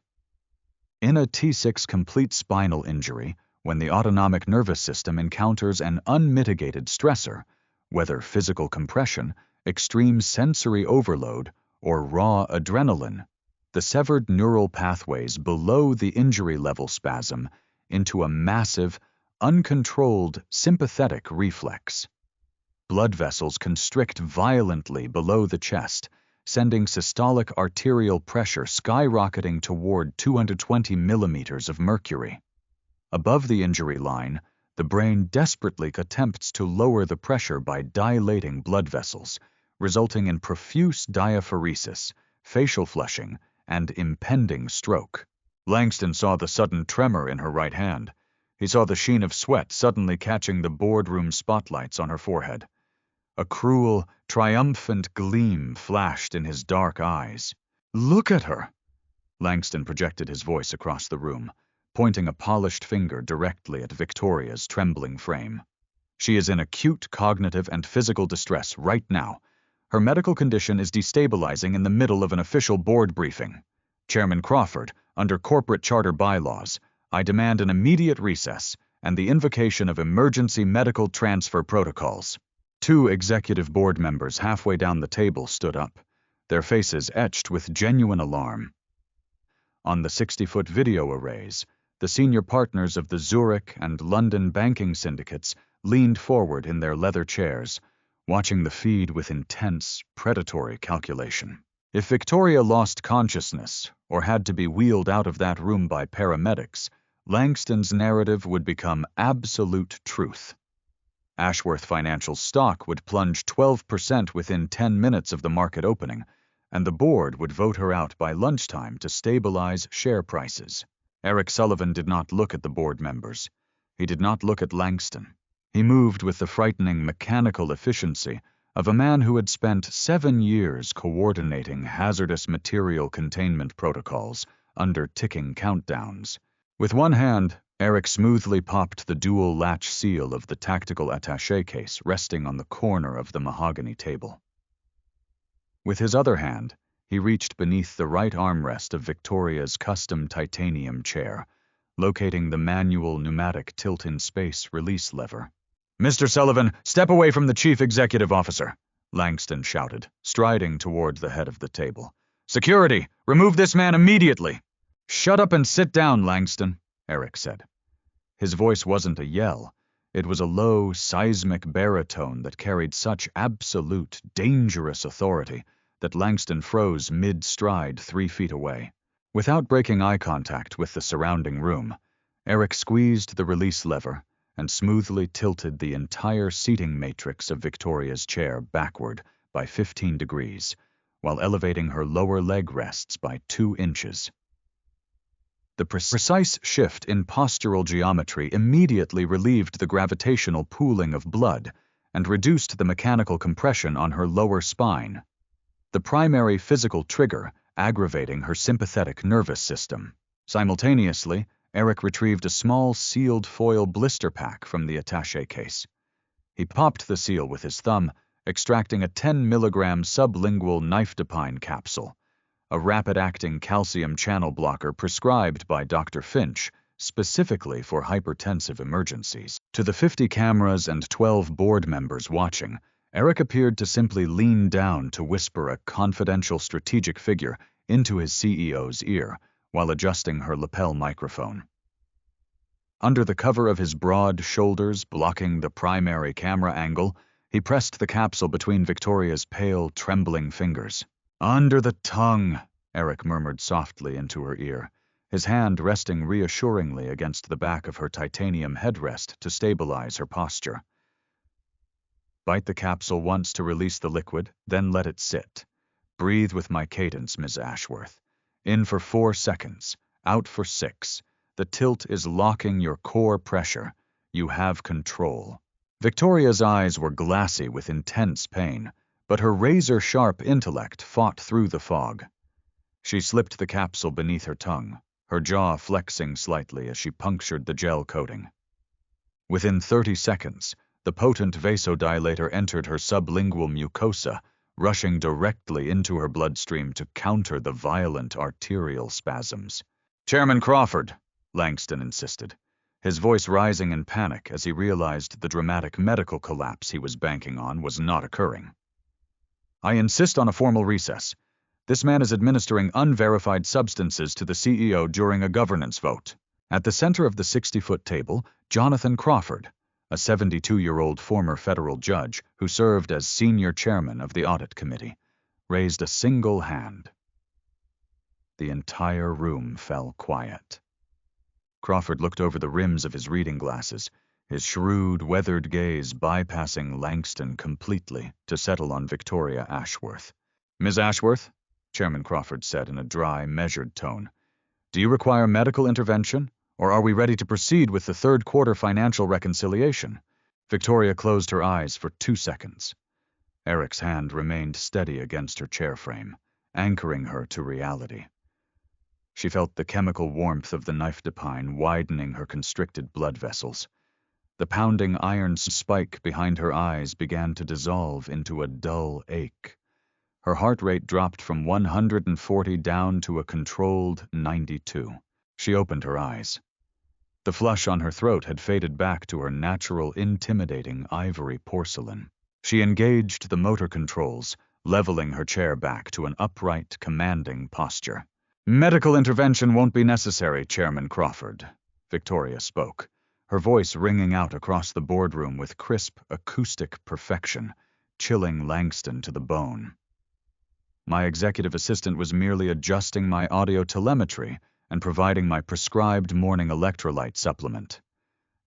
In a T6 complete spinal injury, when the autonomic nervous system encounters an unmitigated stressor, whether physical compression, extreme sensory overload, or raw adrenaline, the severed neural pathways below the injury level spasm into a massive, uncontrolled sympathetic reflex. Blood vessels constrict violently below the chest, sending systolic arterial pressure skyrocketing toward 220 millimeters of mercury. Above the injury line, the brain desperately attempts to lower the pressure by dilating blood vessels, resulting in profuse diaphoresis, facial flushing, and impending stroke. Langston saw the sudden tremor in her right hand. He saw the sheen of sweat suddenly catching the boardroom spotlights on her forehead. A cruel, triumphant gleam flashed in his dark eyes. "Look at her!" Langston projected his voice across the room, pointing a polished finger directly at Victoria's trembling frame. "She is in acute cognitive and physical distress right now. Her medical condition is destabilizing in the middle of an official board briefing. Chairman Crawford, under corporate charter bylaws, I demand an immediate recess and the invocation of emergency medical transfer protocols." 2 executive board members halfway down the table stood up, their faces etched with genuine alarm. On the 60-foot video arrays, the senior partners of the Zurich and London banking syndicates leaned forward in their leather chairs, watching the feed with intense, predatory calculation. If Victoria lost consciousness or had to be wheeled out of that room by paramedics, Langston's narrative would become absolute truth. Ashworth Financial's stock would plunge 12% within 10 minutes of the market opening, and the board would vote her out by lunchtime to stabilize share prices. Eric Sullivan did not look at the board members. He did not look at Langston. He moved with the frightening mechanical efficiency of a man who had spent 7 years coordinating hazardous material containment protocols under ticking countdowns. With one hand, Eric smoothly popped the dual latch seal of the tactical attaché case resting on the corner of the mahogany table. With his other hand, he reached beneath the right armrest of Victoria's custom titanium chair, locating the manual pneumatic tilt-in-space release lever. "Mr. Sullivan, step away from the chief executive officer," Langston shouted, striding toward the head of the table. "Security, remove this man immediately!" "Shut up and sit down, Langston," Eric said. His voice wasn't a yell. It was a low, seismic baritone that carried such absolute, dangerous authority that Langston froze mid-stride 3 feet away. Without breaking eye contact with the surrounding room, Eric squeezed the release lever and smoothly tilted the entire seating matrix of Victoria's chair backward by 15 degrees, while elevating her lower leg rests by 2 inches. The precise shift in postural geometry immediately relieved the gravitational pooling of blood and reduced the mechanical compression on her lower spine, the primary physical trigger aggravating her sympathetic nervous system. Simultaneously, Eric retrieved a small sealed foil blister pack from the attaché case. He popped the seal with his thumb, extracting a 10-milligram sublingual nifedipine capsule, a rapid-acting calcium channel blocker prescribed by Dr. Finch specifically for hypertensive emergencies. To the 50 cameras and 12 board members watching, Eric appeared to simply lean down to whisper a confidential strategic figure into his CEO's ear while adjusting her lapel microphone. Under the cover of his broad shoulders blocking the primary camera angle, he pressed the capsule between Victoria's pale, trembling fingers. "Under the tongue," Eric murmured softly into her ear, his hand resting reassuringly against the back of her titanium headrest to stabilize her posture. "Bite the capsule once to release the liquid, then let it sit. Breathe with my cadence, Ms. Ashworth. In for 4 seconds, out for 6. The tilt is locking your core pressure. You have control." Victoria's eyes were glassy with intense pain, but her razor-sharp intellect fought through the fog. She slipped the capsule beneath her tongue, her jaw flexing slightly as she punctured the gel coating. Within 30 seconds, the potent vasodilator entered her sublingual mucosa, rushing directly into her bloodstream to counter the violent arterial spasms. "Chairman Crawford," Langston insisted, his voice rising in panic as he realized the dramatic medical collapse he was banking on was not occurring. "I insist on a formal recess. This man is administering unverified substances to the CEO during a governance vote." At the center of the 60-foot table, Jonathan Crawford, a 72-year-old former federal judge who served as senior chairman of the audit committee, raised a single hand. The entire room fell quiet. Crawford looked over the rims of his reading glasses, his shrewd, weathered gaze bypassing Langston completely to settle on Victoria Ashworth. "Ms. Ashworth," Chairman Crawford said in a dry, measured tone, "do you require medical intervention, or are we ready to proceed with the third-quarter financial reconciliation?" Victoria closed her eyes for 2 seconds. Eric's hand remained steady against her chair frame, anchoring her to reality. She felt the chemical warmth of the nifedipine widening her constricted blood vessels. The pounding iron spike behind her eyes began to dissolve into a dull ache. Her heart rate dropped from 140 down to a controlled 92. She opened her eyes. The flush on her throat had faded back to her natural, intimidating ivory porcelain. She engaged the motor controls, leveling her chair back to an upright, commanding posture. "Medical intervention won't be necessary, Chairman Crawford," Victoria spoke, her voice ringing out across the boardroom with crisp, acoustic perfection, chilling Langston to the bone. "My executive assistant was merely adjusting my audio telemetry and providing my prescribed morning electrolyte supplement.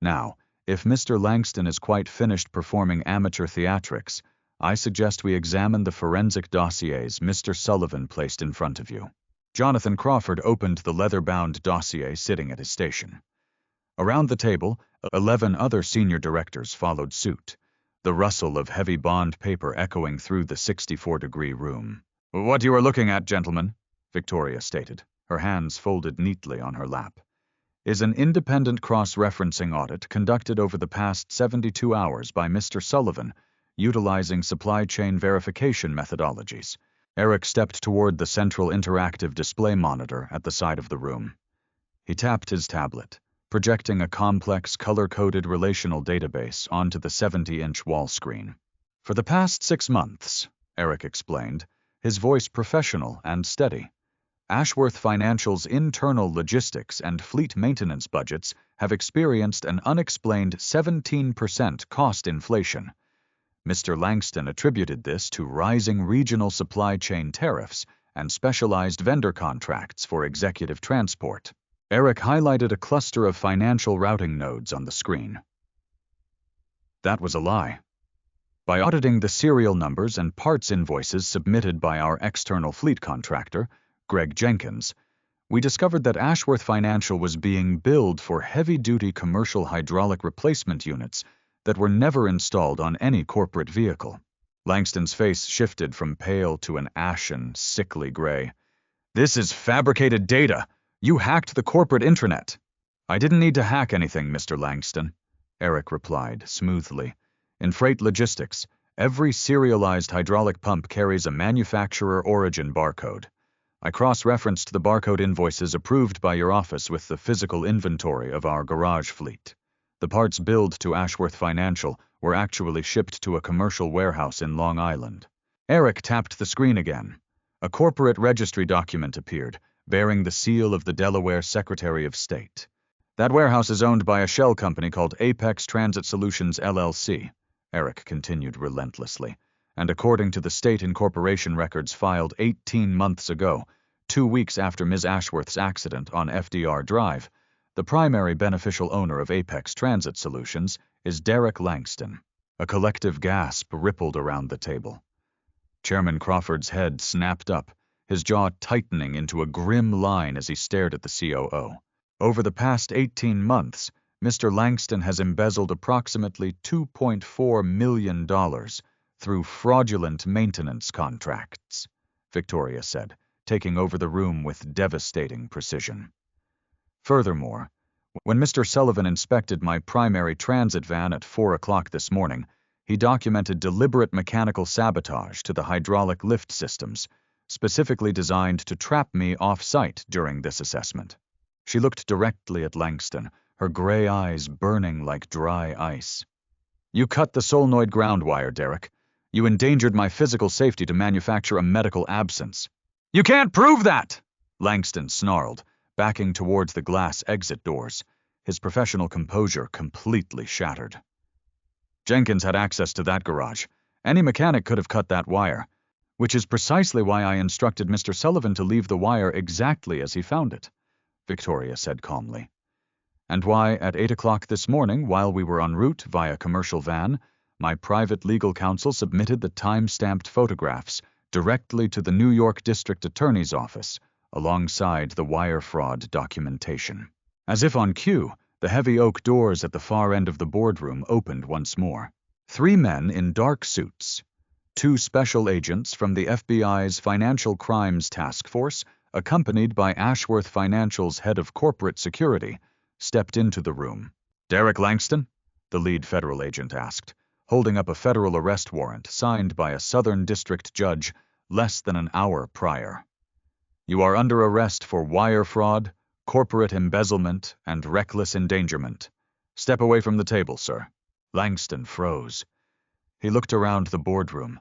Now, if Mr. Langston is quite finished performing amateur theatrics, I suggest we examine the forensic dossiers Mr. Sullivan placed in front of you." Jonathan Crawford opened the leather-bound dossier sitting at his station. Around the table, 11 other senior directors followed suit, the rustle of heavy bond paper echoing through the 64-degree room. "What you are looking at, gentlemen," Victoria stated, her hands folded neatly on her lap, "is an independent cross-referencing audit conducted over the past 72 hours by Mr. Sullivan, utilizing supply chain verification methodologies." Eric stepped toward the central interactive display monitor at the side of the room. He tapped his tablet, projecting a complex color-coded relational database onto the 70-inch wall screen. "For the past 6 months," Eric explained, his voice professional and steady, "Ashworth Financial's internal logistics and fleet maintenance budgets have experienced an unexplained 17% cost inflation. Mr. Langston attributed this to rising regional supply chain tariffs and specialized vendor contracts for executive transport. Eric highlighted a cluster of financial routing nodes on the screen. That was a lie. By auditing the serial numbers and parts invoices submitted by our external fleet contractor, Greg Jenkins, we discovered that Ashworth Financial was being billed for heavy-duty commercial hydraulic replacement units that were never installed on any corporate vehicle. Langston's face shifted from pale to an ashen, sickly gray. This is fabricated data. You hacked the corporate intranet. I didn't need to hack anything, Mr. Langston, Eric replied smoothly. In freight logistics, every serialized hydraulic pump carries a manufacturer origin barcode. I cross-referenced the barcode invoices approved by your office with the physical inventory of our garage fleet. The parts billed to Ashworth Financial were actually shipped to a commercial warehouse in Long Island. Eric tapped the screen again. A corporate registry document appeared, bearing the seal of the Delaware Secretary of State. That warehouse is owned by a shell company called Apex Transit Solutions, LLC, Eric continued relentlessly, and according to the state incorporation records filed 18 months ago, 2 weeks after Ms. Ashworth's accident on FDR Drive, the primary beneficial owner of Apex Transit Solutions is Derek Langston. A collective gasp rippled around the table. Chairman Crawford's head snapped up, his jaw tightening into a grim line as he stared at the COO. Over the past 18 months, Mr. Langston has embezzled approximately $2.4 million through fraudulent maintenance contracts, Victoria said, taking over the room with devastating precision. Furthermore, when Mr. Sullivan inspected my primary transit van at 4 o'clock this morning, he documented deliberate mechanical sabotage to the hydraulic lift systems, specifically designed to trap me off-site during this assessment. She looked directly at Langston, her gray eyes burning like dry ice. You cut the solenoid ground wire, Derek. You endangered my physical safety to manufacture a medical absence. You can't prove that! Langston snarled, backing towards the glass exit doors, his professional composure completely shattered. Jenkins had access to that garage. Any mechanic could have cut that wire, which is precisely why I instructed Mr. Sullivan to leave the wire exactly as he found it, Victoria said calmly. And why, at 8 o'clock this morning, while we were en route via commercial van, my private legal counsel submitted the time-stamped photographs directly to the New York District Attorney's Office, alongside the wire fraud documentation. As if on cue, the heavy oak doors at the far end of the boardroom opened once more. 3 men in dark suits, 2 special agents from the FBI's Financial Crimes Task Force, accompanied by Ashworth Financial's head of corporate security, stepped into the room. Derek Langston? The lead federal agent asked, holding up a federal arrest warrant signed by a Southern District judge less than an hour prior. You are under arrest for wire fraud, corporate embezzlement, and reckless endangerment. Step away from the table, sir. Langston froze. He looked around the boardroom,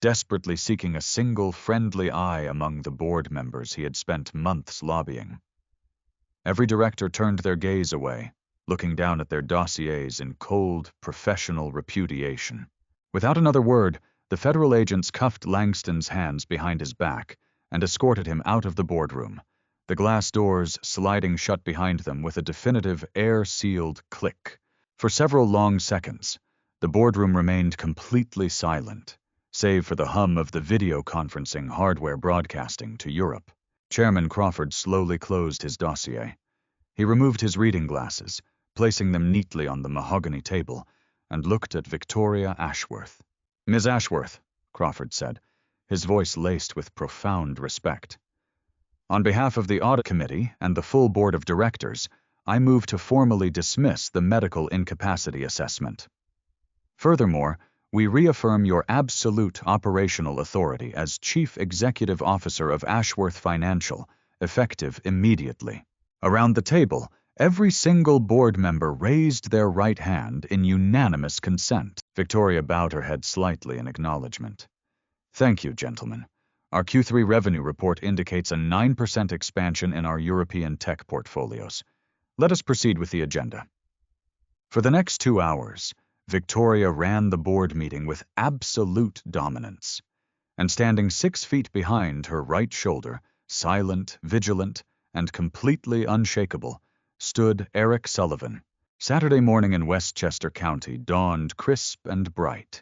desperately seeking a single friendly eye among the board members he had spent months lobbying. Every director turned their gaze away, looking down at their dossiers in cold, professional repudiation. Without another word, the federal agents cuffed Langston's hands behind his back and escorted him out of the boardroom, the glass doors sliding shut behind them with a definitive air-sealed click. For several long seconds, the boardroom remained completely silent, save for the hum of the video conferencing hardware broadcasting to Europe. Chairman Crawford slowly closed his dossier. He removed his reading glasses, placing them neatly on the mahogany table, and looked at Victoria Ashworth. Ms. Ashworth, Crawford said, his voice laced with profound respect. On behalf of the Audit Committee and the full Board of Directors, I move to formally dismiss the medical incapacity assessment. Furthermore, we reaffirm your absolute operational authority as Chief Executive Officer of Ashworth Financial, effective immediately. Around the table, every single board member raised their right hand in unanimous consent. Victoria bowed her head slightly in acknowledgement. Thank you, gentlemen. Our Q3 revenue report indicates a 9% expansion in our European tech portfolios. Let us proceed with the agenda. For the next 2 hours, Victoria ran the board meeting with absolute dominance. And standing 6 feet behind her right shoulder, silent, vigilant, and completely unshakable, stood Eric Sullivan. Saturday morning in Westchester County dawned crisp and bright,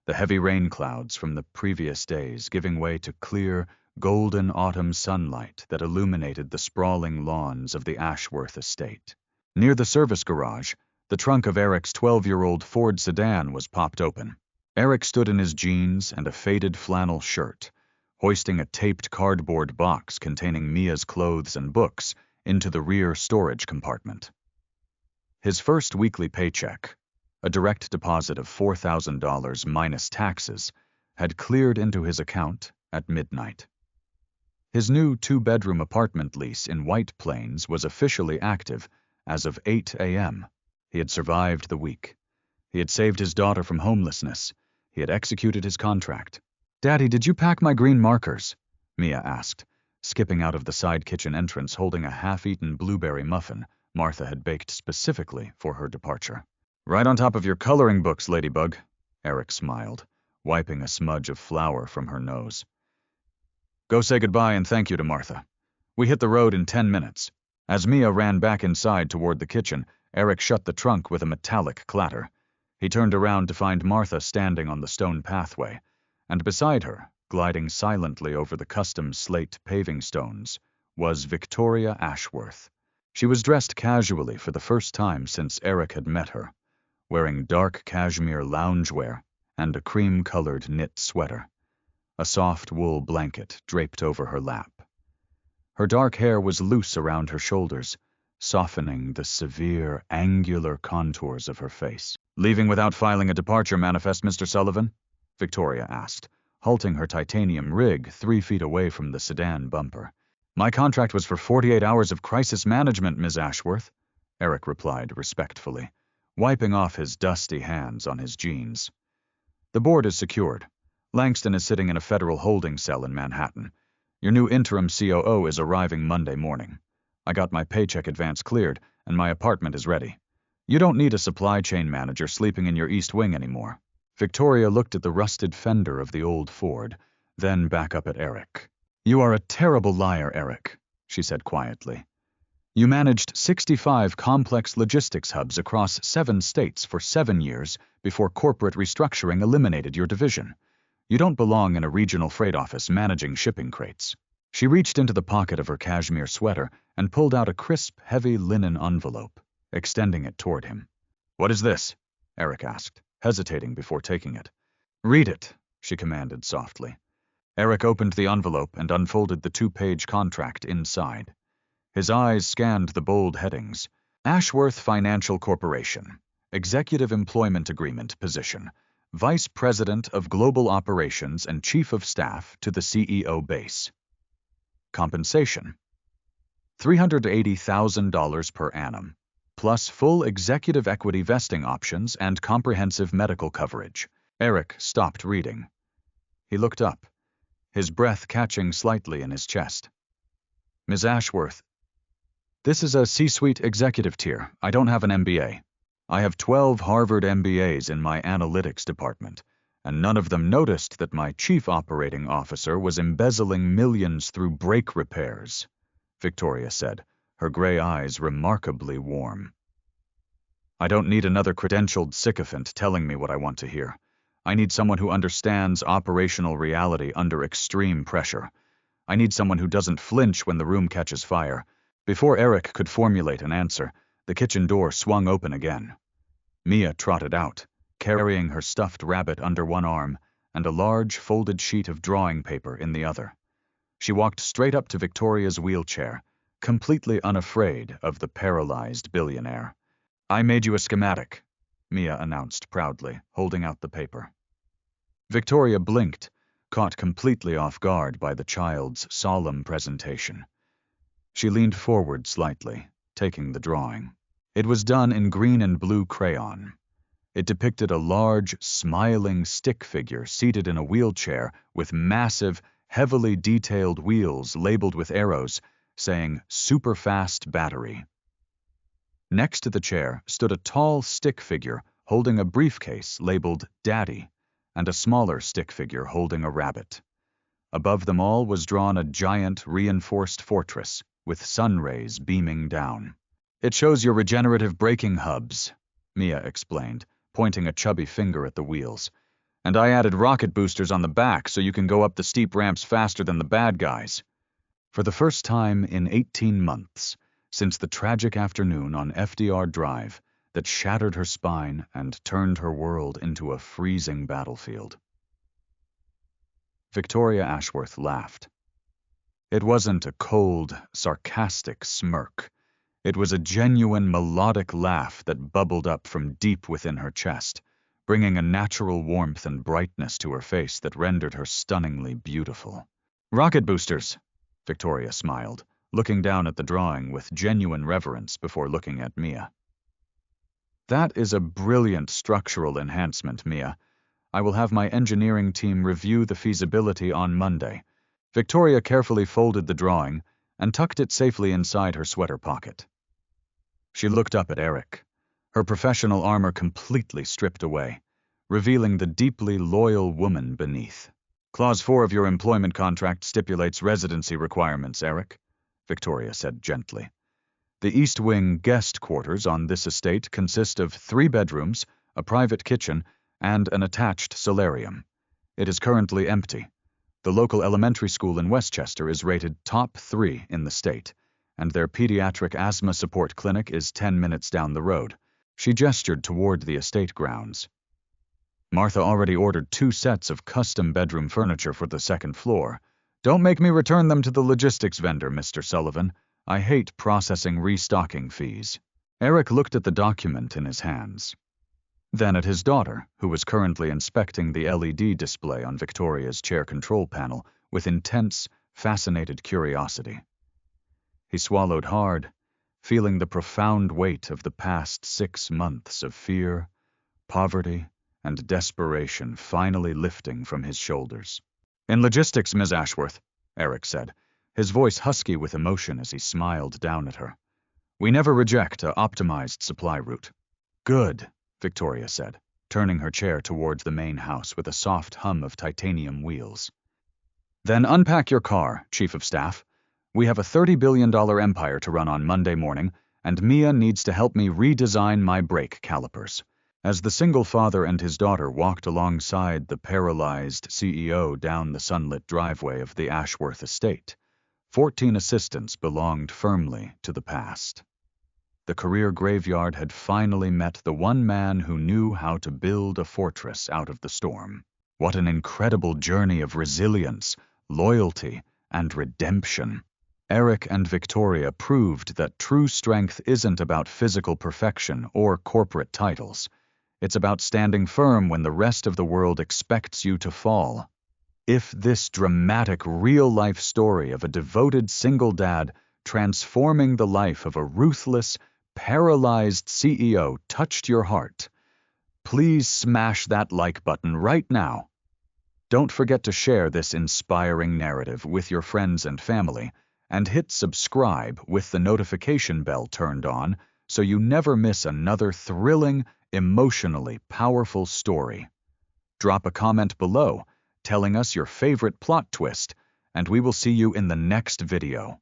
the heavy rain clouds from the previous days giving way to clear, golden autumn sunlight that illuminated the sprawling lawns of the Ashworth estate. Near the service garage, the trunk of Eric's 12-year-old Ford sedan was popped open. Eric stood in his jeans and a faded flannel shirt, hoisting a taped cardboard box containing Mia's clothes and books into the rear storage compartment. His first weekly paycheck, a direct deposit of $4,000 minus taxes, had cleared into his account at midnight. His new 2-bedroom apartment lease in White Plains was officially active as of 8 a.m. He had survived the week. He had saved his daughter from homelessness. He had executed his contract. "Daddy, did you pack my green markers?" Mia asked, skipping out of the side kitchen entrance holding a half-eaten blueberry muffin Martha had baked specifically for her departure. "Right on top of your coloring books, Ladybug," Eric smiled, wiping a smudge of flour from her nose. "Go say goodbye and thank you to Martha. We hit the road in 10 minutes. As Mia ran back inside toward the kitchen, Eric shut the trunk with a metallic clatter. He turned around to find Martha standing on the stone pathway, and beside her, gliding silently over the custom slate paving stones, was Victoria Ashworth. She was dressed casually for the first time since Eric had met her, wearing dark cashmere loungewear and a cream-colored knit sweater. A soft wool blanket draped over her lap. Her dark hair was loose around her shoulders, softening the severe, angular contours of her face. "Leaving without filing a departure manifest, Mr. Sullivan?" Victoria asked, halting her titanium rig 3 feet away from the sedan bumper. "My contract was for 48 hours of crisis management, Ms. Ashworth," Eric replied respectfully, wiping off his dusty hands on his jeans. "The board is secured. Langston is sitting in a federal holding cell in Manhattan. Your new interim COO is arriving Monday morning. I got my paycheck advance cleared, and my apartment is ready. You don't need a supply chain manager sleeping in your East Wing anymore." Victoria looked at the rusted fender of the old Ford, then back up at Eric. "You are a terrible liar, Eric," she said quietly. "You managed 65 complex logistics hubs across 7 states for 7 years before corporate restructuring eliminated your division. You don't belong in a regional freight office managing shipping crates." She reached into the pocket of her cashmere sweater and pulled out a crisp, heavy linen envelope, extending it toward him. "What is this?" Eric asked, hesitating before taking it. "Read it," she commanded softly. Eric opened the envelope and unfolded the 2-page contract inside. His eyes scanned the bold headings. "Ashworth Financial Corporation, Executive Employment Agreement Position, Vice President of Global Operations and Chief of Staff to the CEO Base. Compensation: $380,000 per annum, plus full executive equity vesting options and comprehensive medical coverage." Eric stopped reading. He looked up, his breath catching slightly in his chest. "Ms. Ashworth, this is a C-suite executive tier. I don't have an MBA. I have 12 Harvard MBAs in my analytics department, and none of them noticed that my chief operating officer was embezzling millions through brake repairs," Victoria said, her gray eyes remarkably warm. "I don't need another credentialed sycophant telling me what I want to hear. I need someone who understands operational reality under extreme pressure. I need someone who doesn't flinch when the room catches fire." Before Eric could formulate an answer, the kitchen door swung open again. Mia trotted out, carrying her stuffed rabbit under one arm and a large folded sheet of drawing paper in the other. She walked straight up to Victoria's wheelchair, completely unafraid of the paralyzed billionaire. "I made you a schematic," Mia announced proudly, holding out the paper. Victoria blinked, caught completely off guard by the child's solemn presentation. She leaned forward slightly, taking the drawing. It was done in green and blue crayon. It depicted a large, smiling stick figure seated in a wheelchair with massive, heavily detailed wheels labeled with arrows, saying "Superfast Battery." Next to the chair stood a tall stick figure holding a briefcase labeled "Daddy," and a smaller stick figure holding a rabbit. Above them all was drawn a giant, reinforced fortress, with sun rays beaming down. "It shows your regenerative braking hubs," Mia explained, pointing a chubby finger at the wheels. "And I added rocket boosters on the back so you can go up the steep ramps faster than the bad guys." For the first time in 18 months, since the tragic afternoon on FDR Drive that shattered her spine and turned her world into a freezing battlefield. Victoria Ashworth laughed. It wasn't a cold, sarcastic smirk. It was a genuine melodic laugh that bubbled up from deep within her chest, bringing a natural warmth and brightness to her face that rendered her stunningly beautiful. "Rocket boosters," Victoria smiled, looking down at the drawing with genuine reverence before looking at Mia. "That is a brilliant structural enhancement, Mia. I will have my engineering team review the feasibility on Monday." Victoria carefully folded the drawing and tucked it safely inside her sweater pocket. She looked up at Eric, her professional armor completely stripped away, revealing the deeply loyal woman beneath. "Clause 4 of your employment contract stipulates residency requirements, Eric," Victoria said gently. "The East Wing guest quarters on this estate consist of 3 bedrooms, a private kitchen, and an attached solarium. It is currently empty. The local elementary school in Westchester is rated top 3 in the state, and their pediatric asthma support clinic is 10 minutes down the road." She gestured toward the estate grounds. "Martha already ordered 2 sets of custom bedroom furniture for the 2nd floor. Don't make me return them to the logistics vendor, Mr. Sullivan. I hate processing restocking fees." Eric looked at the document in his hands, then at his daughter, who was currently inspecting the LED display on Victoria's chair control panel with intense, fascinated curiosity. He swallowed hard, feeling the profound weight of the past 6 months of fear, poverty, and desperation finally lifting from his shoulders. "In logistics, Ms. Ashworth," Eric said, his voice husky with emotion as he smiled down at her, "we never reject a optimized supply route." "Good," Victoria said, turning her chair towards the main house with a soft hum of titanium wheels. "Then unpack your car, Chief of Staff. We have a $30 billion empire to run on Monday morning, and Mia needs to help me redesign my brake calipers." As the single father and his daughter walked alongside the paralyzed CEO down the sunlit driveway of the Ashworth estate, 14 assistants belonged firmly to the past. The career graveyard had finally met the one man who knew how to build a fortress out of the storm. What an incredible journey of resilience, loyalty, and redemption. Eric and Victoria proved that true strength isn't about physical perfection or corporate titles. It's about standing firm when the rest of the world expects you to fall. If this dramatic real-life story of a devoted single dad transforming the life of a ruthless, paralyzed CEO touched your heart, please smash that like button right now. Don't forget to share this inspiring narrative with your friends and family, and hit subscribe with the notification bell turned on so you never miss another thrilling, emotionally powerful story. Drop a comment below telling us your favorite plot twist, and we will see you in the next video.